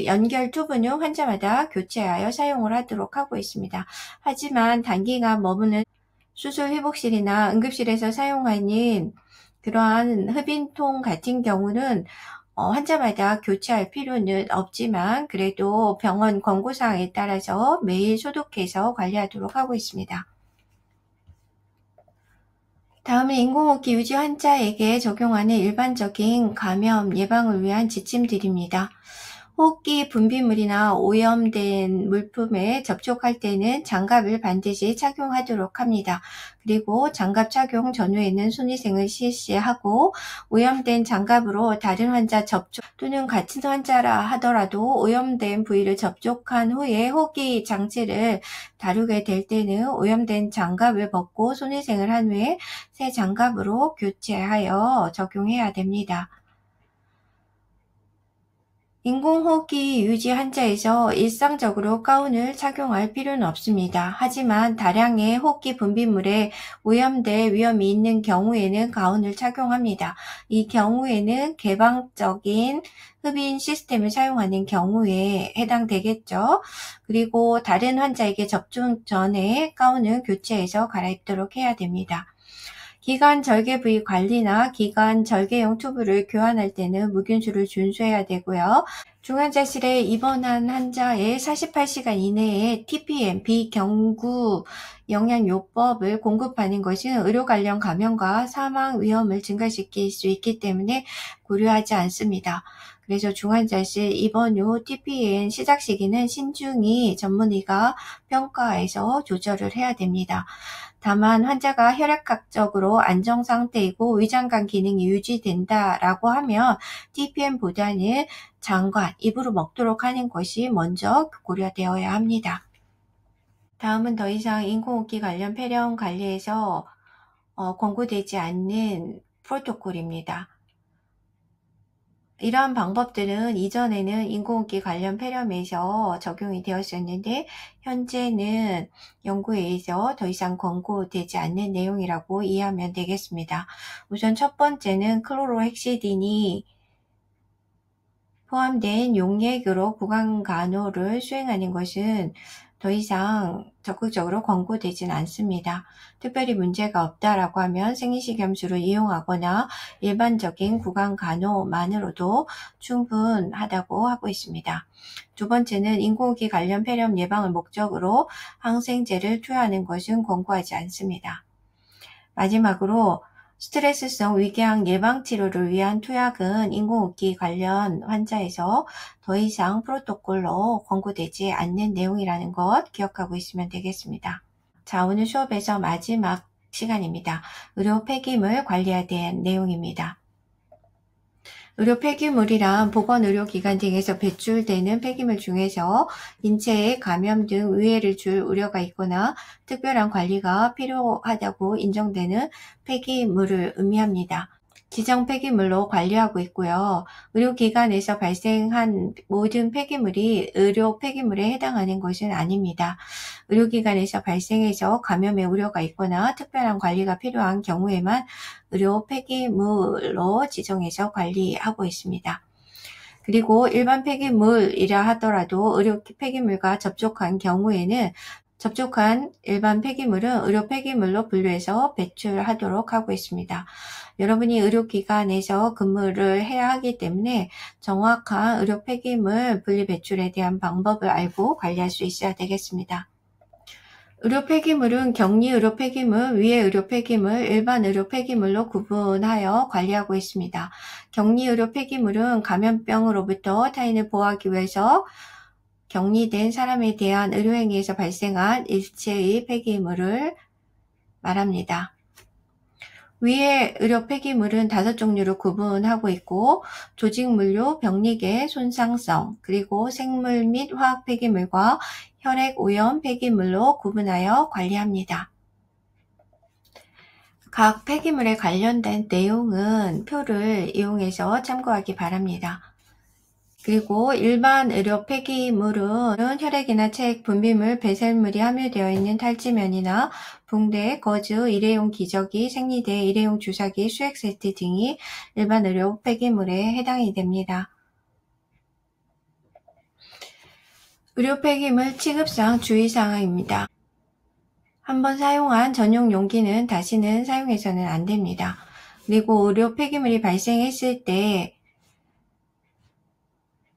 연결 튜브는 환자마다 교체하여 사용을 하도록 하고 있습니다. 하지만 단기간 머무는 수술 회복실이나 응급실에서 사용하는 그러한 흡인통 같은 경우는 환자마다 교체할 필요는 없지만 그래도 병원 권고사항에 따라서 매일 소독해서 관리하도록 하고 있습니다. 다음은 인공호흡기 유지 환자에게 적용하는 일반적인 감염 예방을 위한 지침들입니다. 호흡기 분비물이나 오염된 물품에 접촉할 때는 장갑을 반드시 착용하도록 합니다. 그리고 장갑 착용 전후에는 손위생을 실시하고 오염된 장갑으로 다른 환자 접촉 또는 같은 환자라 하더라도 오염된 부위를 접촉한 후에 호흡기 장치를 다루게 될 때는 오염된 장갑을 벗고 손위생을 한 후에 새 장갑으로 교체하여 적용해야 됩니다. 인공호흡기 유지 환자에서 일상적으로 가운을 착용할 필요는 없습니다. 하지만 다량의 호흡기 분비물에 오염될 위험이 있는 경우에는 가운을 착용합니다. 이 경우에는 개방적인 흡인 시스템을 사용하는 경우에 해당되겠죠. 그리고 다른 환자에게 접촉 전에 가운을 교체해서 갈아입도록 해야 됩니다. 기관 절개 부위 관리나 기관 절개용 튜브를 교환할 때는 무균수를 준수해야 되고요. 중환자실에 입원한 환자의 48시간 이내에 TPM, 비경구 영양요법을 공급하는 것은 의료 관련 감염과 사망 위험을 증가시킬 수 있기 때문에 고려하지 않습니다. 그래서 중환자실 입원 후 TPN 시작 시기는 신중히 전문의가 평가해서 조절을 해야 됩니다. 다만 환자가 혈액학적으로 안정상태이고 위장관 기능이 유지된다라고 하면 TPM보다는 장관, 입으로 먹도록 하는 것이 먼저 고려되어야 합니다. 다음은 더 이상 인공호흡기 관련 폐렴 관리에서 권고되지 않는 프로토콜입니다. 이러한 방법들은 이전에는 인공호흡기 관련 폐렴에서 적용이 되었었는데 현재는 연구에 의해서 더 이상 권고되지 않는 내용이라고 이해하면 되겠습니다. 우선 첫 번째는 클로로헥시딘이 포함된 용액으로 구강간호를 수행하는 것은 더 이상 적극적으로 권고되진 않습니다. 특별히 문제가 없다라고 하면 생리식염수를 이용하거나 일반적인 구강간호만으로도 충분하다고 하고 있습니다. 두 번째는 인공호흡기 관련 폐렴 예방을 목적으로 항생제를 투여하는 것은 권고하지 않습니다. 마지막으로 스트레스성 위궤양 예방 치료를 위한 투약은 인공호흡기 관련 환자에서 더 이상 프로토콜로 권고되지 않는 내용이라는 것 기억하고 있으면 되겠습니다. 자, 오늘 수업에서 마지막 시간입니다. 의료 폐기물 관리에 대한 내용입니다. 의료 폐기물이란 보건의료기관 등에서 배출되는 폐기물 중에서 인체에 감염 등 위해를 줄 우려가 있거나 특별한 관리가 필요하다고 인정되는 폐기물을 의미합니다. 지정 폐기물로 관리하고 있고요. 의료기관에서 발생한 모든 폐기물이 의료 폐기물에 해당하는 것은 아닙니다. 의료기관에서 발생해서 감염의 우려가 있거나 특별한 관리가 필요한 경우에만 의료 폐기물로 지정해서 관리하고 있습니다. 그리고 일반 폐기물이라 하더라도 의료 폐기물과 접촉한 경우에는 접촉한 일반 폐기물은 의료 폐기물로 분류해서 배출하도록 하고 있습니다. 여러분이 의료기관에서 근무를 해야 하기 때문에 정확한 의료 폐기물 분리 배출에 대한 방법을 알고 관리할 수 있어야 되겠습니다. 의료 폐기물은 격리 의료 폐기물, 위해 의료 폐기물, 일반 의료 폐기물로 구분하여 관리하고 있습니다. 격리 의료 폐기물은 감염병으로부터 타인을 보호하기 위해서 격리된 사람에 대한 의료행위에서 발생한 일체의 폐기물을 말합니다. 위의 의료 폐기물은 5종류로 구분하고 있고 조직물류, 병리계, 손상성, 그리고 생물 및 화학 폐기물과 혈액 오염 폐기물로 구분하여 관리합니다. 각 폐기물에 관련된 내용은 표를 이용해서 참고하기 바랍니다. 그리고 일반 의료 폐기물은 혈액이나 책, 분비물, 배설물이 함유되어 있는 탈지면이나 붕대, 거즈, 일회용 기저귀, 생리대, 일회용 주사기, 수액 세트 등이 일반 의료 폐기물에 해당이 됩니다. 의료 폐기물 취급상 주의사항입니다. 한번 사용한 전용 용기는 다시는 사용해서는 안 됩니다. 그리고 의료 폐기물이 발생했을 때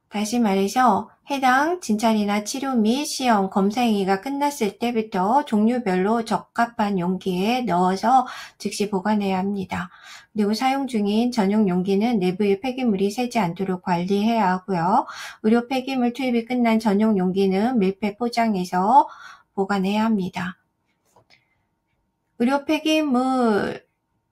다시 말해서 해당 진찰이나 치료 및 시험, 검사 행위가 끝났을 때부터 종류별로 적합한 용기에 넣어서 즉시 보관해야 합니다. 그리고 사용 중인 전용 용기는 내부의 폐기물이 새지 않도록 관리해야 하고요. 의료 폐기물 투입이 끝난 전용 용기는 밀폐 포장해서 보관해야 합니다. 의료 폐기물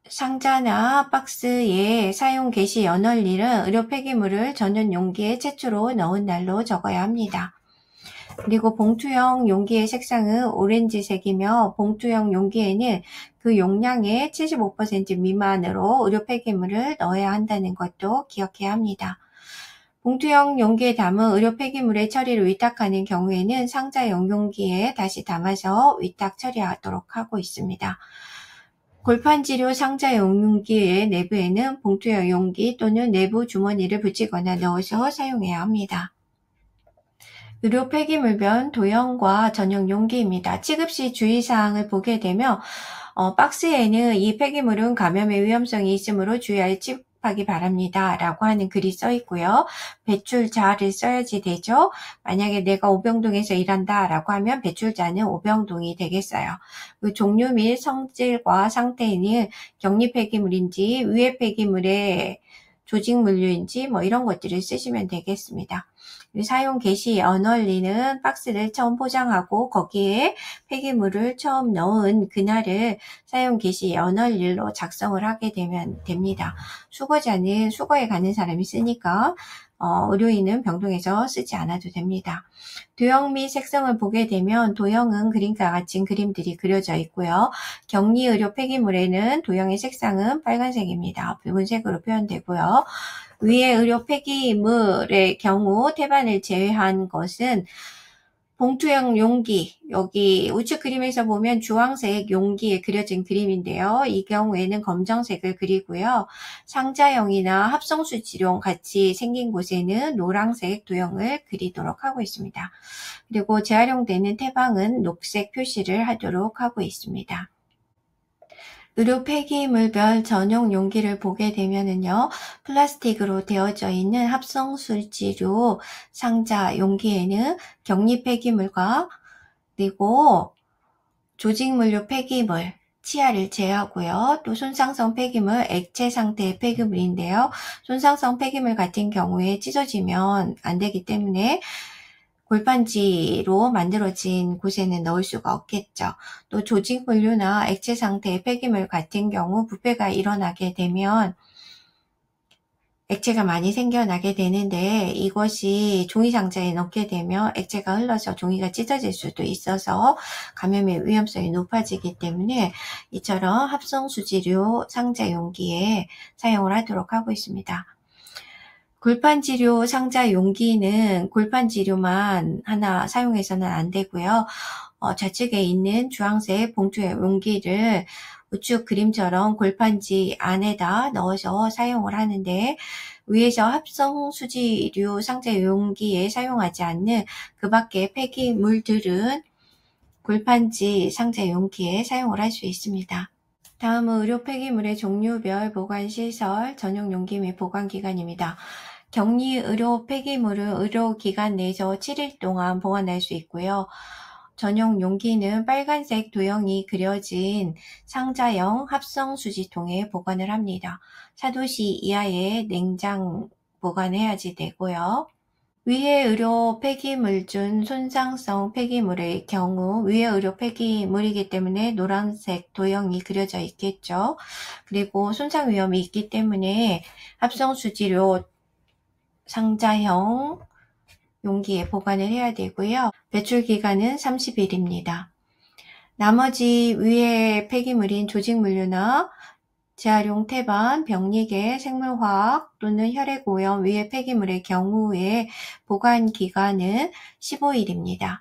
상자나 박스에 사용 개시 연월일은 의료 폐기물을 전용 용기에 최초로 넣은 날로 적어야 합니다. 그리고 봉투형 용기의 색상은 오렌지색이며 봉투형 용기에는 그 용량의 75% 미만으로 의료 폐기물을 넣어야 한다는 것도 기억해야 합니다. 봉투형 용기에 담은 의료 폐기물의 처리를 위탁하는 경우에는 상자형 용기에 다시 담아서 위탁 처리하도록 하고 있습니다. 골판지료 상자 용기의 내부에는 봉투형 용기 또는 내부 주머니를 붙이거나 넣어서 사용해야 합니다. 의료 폐기물별 도형과 전용 용기입니다. 취급 시 주의사항을 보게 되면 박스에는 이 폐기물은 감염의 위험성이 있으므로 주의하여 취급하기 바랍니다 라고 하는 글이 써 있고요. 배출자를 써야지 되죠. 만약에 내가 오병동에서 일한다 라고 하면 배출자는 오병동이 되겠어요. 그 종류 및 성질과 상태는 격리 폐기물인지 위해 폐기물의 조직물류인지 이런 것들을 쓰시면 되겠습니다. 사용 개시 연월일은 박스를 처음 포장하고 거기에 폐기물을 처음 넣은 그날을 사용 개시 연월일로 작성을 하게 되면 됩니다. 수거자는 수거에 가는 사람이 쓰니까 의료인은 병동에서 쓰지 않아도 됩니다. 도형 및 색상을 보게 되면 도형은 그림과 같은 그림들이 그려져 있고요. 격리 의료 폐기물에는 도형의 색상은 빨간색입니다. 붉은색으로 표현되고요. 위의 의료 폐기물의 경우 태반을 제외한 것은 봉투형 용기, 여기 우측 그림에서 보면 주황색 용기에 그려진 그림인데요. 이 경우에는 검정색을 그리고요. 상자형이나 합성수지용 같이 생긴 곳에는 노란색 도형을 그리도록 하고 있습니다. 그리고 재활용되는 태방은 녹색 표시를 하도록 하고 있습니다. 의료 폐기물별 전용 용기를 보게 되면은요, 플라스틱으로 되어져 있는 합성술지료 상자 용기에는 격리 폐기물과 그리고 조직물류 폐기물, 치아를 제외하고요. 또 손상성 폐기물, 액체 상태의 폐기물인데요. 손상성 폐기물 같은 경우에 찢어지면 안 되기 때문에 골판지로 만들어진 곳에는 넣을 수가 없겠죠. 또 조직물류나 액체 상태의 폐기물 같은 경우 부패가 일어나게 되면 액체가 많이 생겨나게 되는데 이것이 종이상자에 넣게 되면 액체가 흘러서 종이가 찢어질 수도 있어서 감염의 위험성이 높아지기 때문에 이처럼 합성수지료 상자 용기에 사용을 하도록 하고 있습니다. 골판지료 상자 용기는 골판지료만 하나 사용해서는 안 되고요. 좌측에 있는 주황색 봉투의 용기를 우측 그림처럼 골판지 안에다 넣어서 사용을 하는데 위에서 합성수지류 상자 용기에 사용하지 않는 그 밖의 폐기물들은 골판지, 상자 용기에 사용을 할 수 있습니다. 다음은 의료 폐기물의 종류별 보관시설, 전용 용기 및 보관기간입니다. 격리 의료 폐기물은 의료기관 내에서 7일 동안 보관할 수 있고요. 전용 용기는 빨간색 도형이 그려진 상자형 합성 수지통에 보관을 합니다. 4도씨 이하의 냉장 보관해야지 되고요. 위해 의료 폐기물 중 손상성 폐기물의 경우 위해 의료 폐기물이기 때문에 노란색 도형이 그려져 있겠죠. 그리고 손상 위험이 있기 때문에 합성수지료 상자형 용기에 보관을 해야 되고요. 배출 기간은 30일입니다. 나머지 위해 폐기물인 조직물류나 재활용 태반, 병리계, 생물화학 또는 혈액오염 위해 폐기물의 경우에 보관 기간은 15일입니다.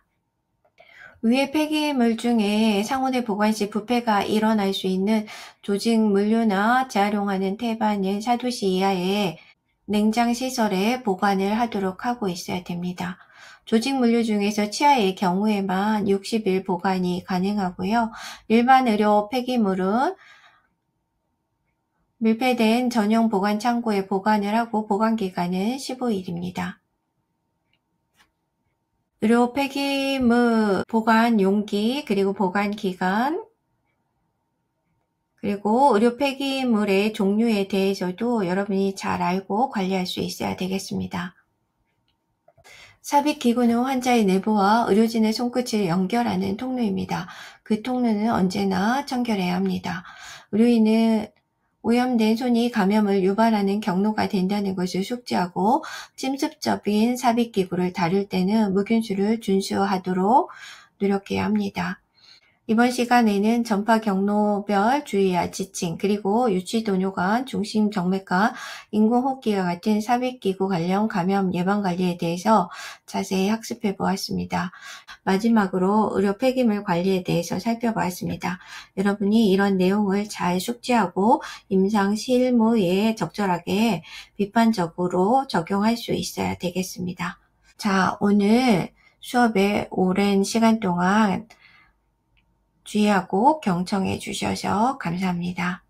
위해 폐기물 중에 상온에 보관 시 부패가 일어날 수 있는 조직물류나 재활용하는 태반은 4도씨 이하의 냉장시설에 보관을 하도록 하고 있어야 됩니다. 조직물류 중에서 치아의 경우에만 60일 보관이 가능하고요. 일반 의료 폐기물은 밀폐된 전용 보관 창고에 보관을 하고 보관 기간은 15일입니다. 의료 폐기물 보관 용기, 그리고 보관 기간, 그리고 의료 폐기물의 종류에 대해서도 여러분이 잘 알고 관리할 수 있어야 되겠습니다. 삽입기구는 환자의 내부와 의료진의 손끝을 연결하는 통로입니다. 그 통로는 언제나 청결해야 합니다. 의료인은 오염된 손이 감염을 유발하는 경로가 된다는 것을 숙지하고 침습적인 삽입기구를 다룰 때는 무균수를 준수하도록 노력해야 합니다. 이번 시간에는 전파 경로별 주의할 지침, 그리고 유치도뇨관, 중심정맥관, 인공호흡기와 같은 삽입기구 관련 감염 예방관리에 대해서 자세히 학습해 보았습니다. 마지막으로 의료 폐기물 관리에 대해서 살펴보았습니다. 여러분이 이런 내용을 잘 숙지하고 임상 실무에 적절하게 비판적으로 적용할 수 있어야 되겠습니다. 자, 오늘 수업에 오랜 시간 동안 주의하고 경청해 주셔서 감사합니다.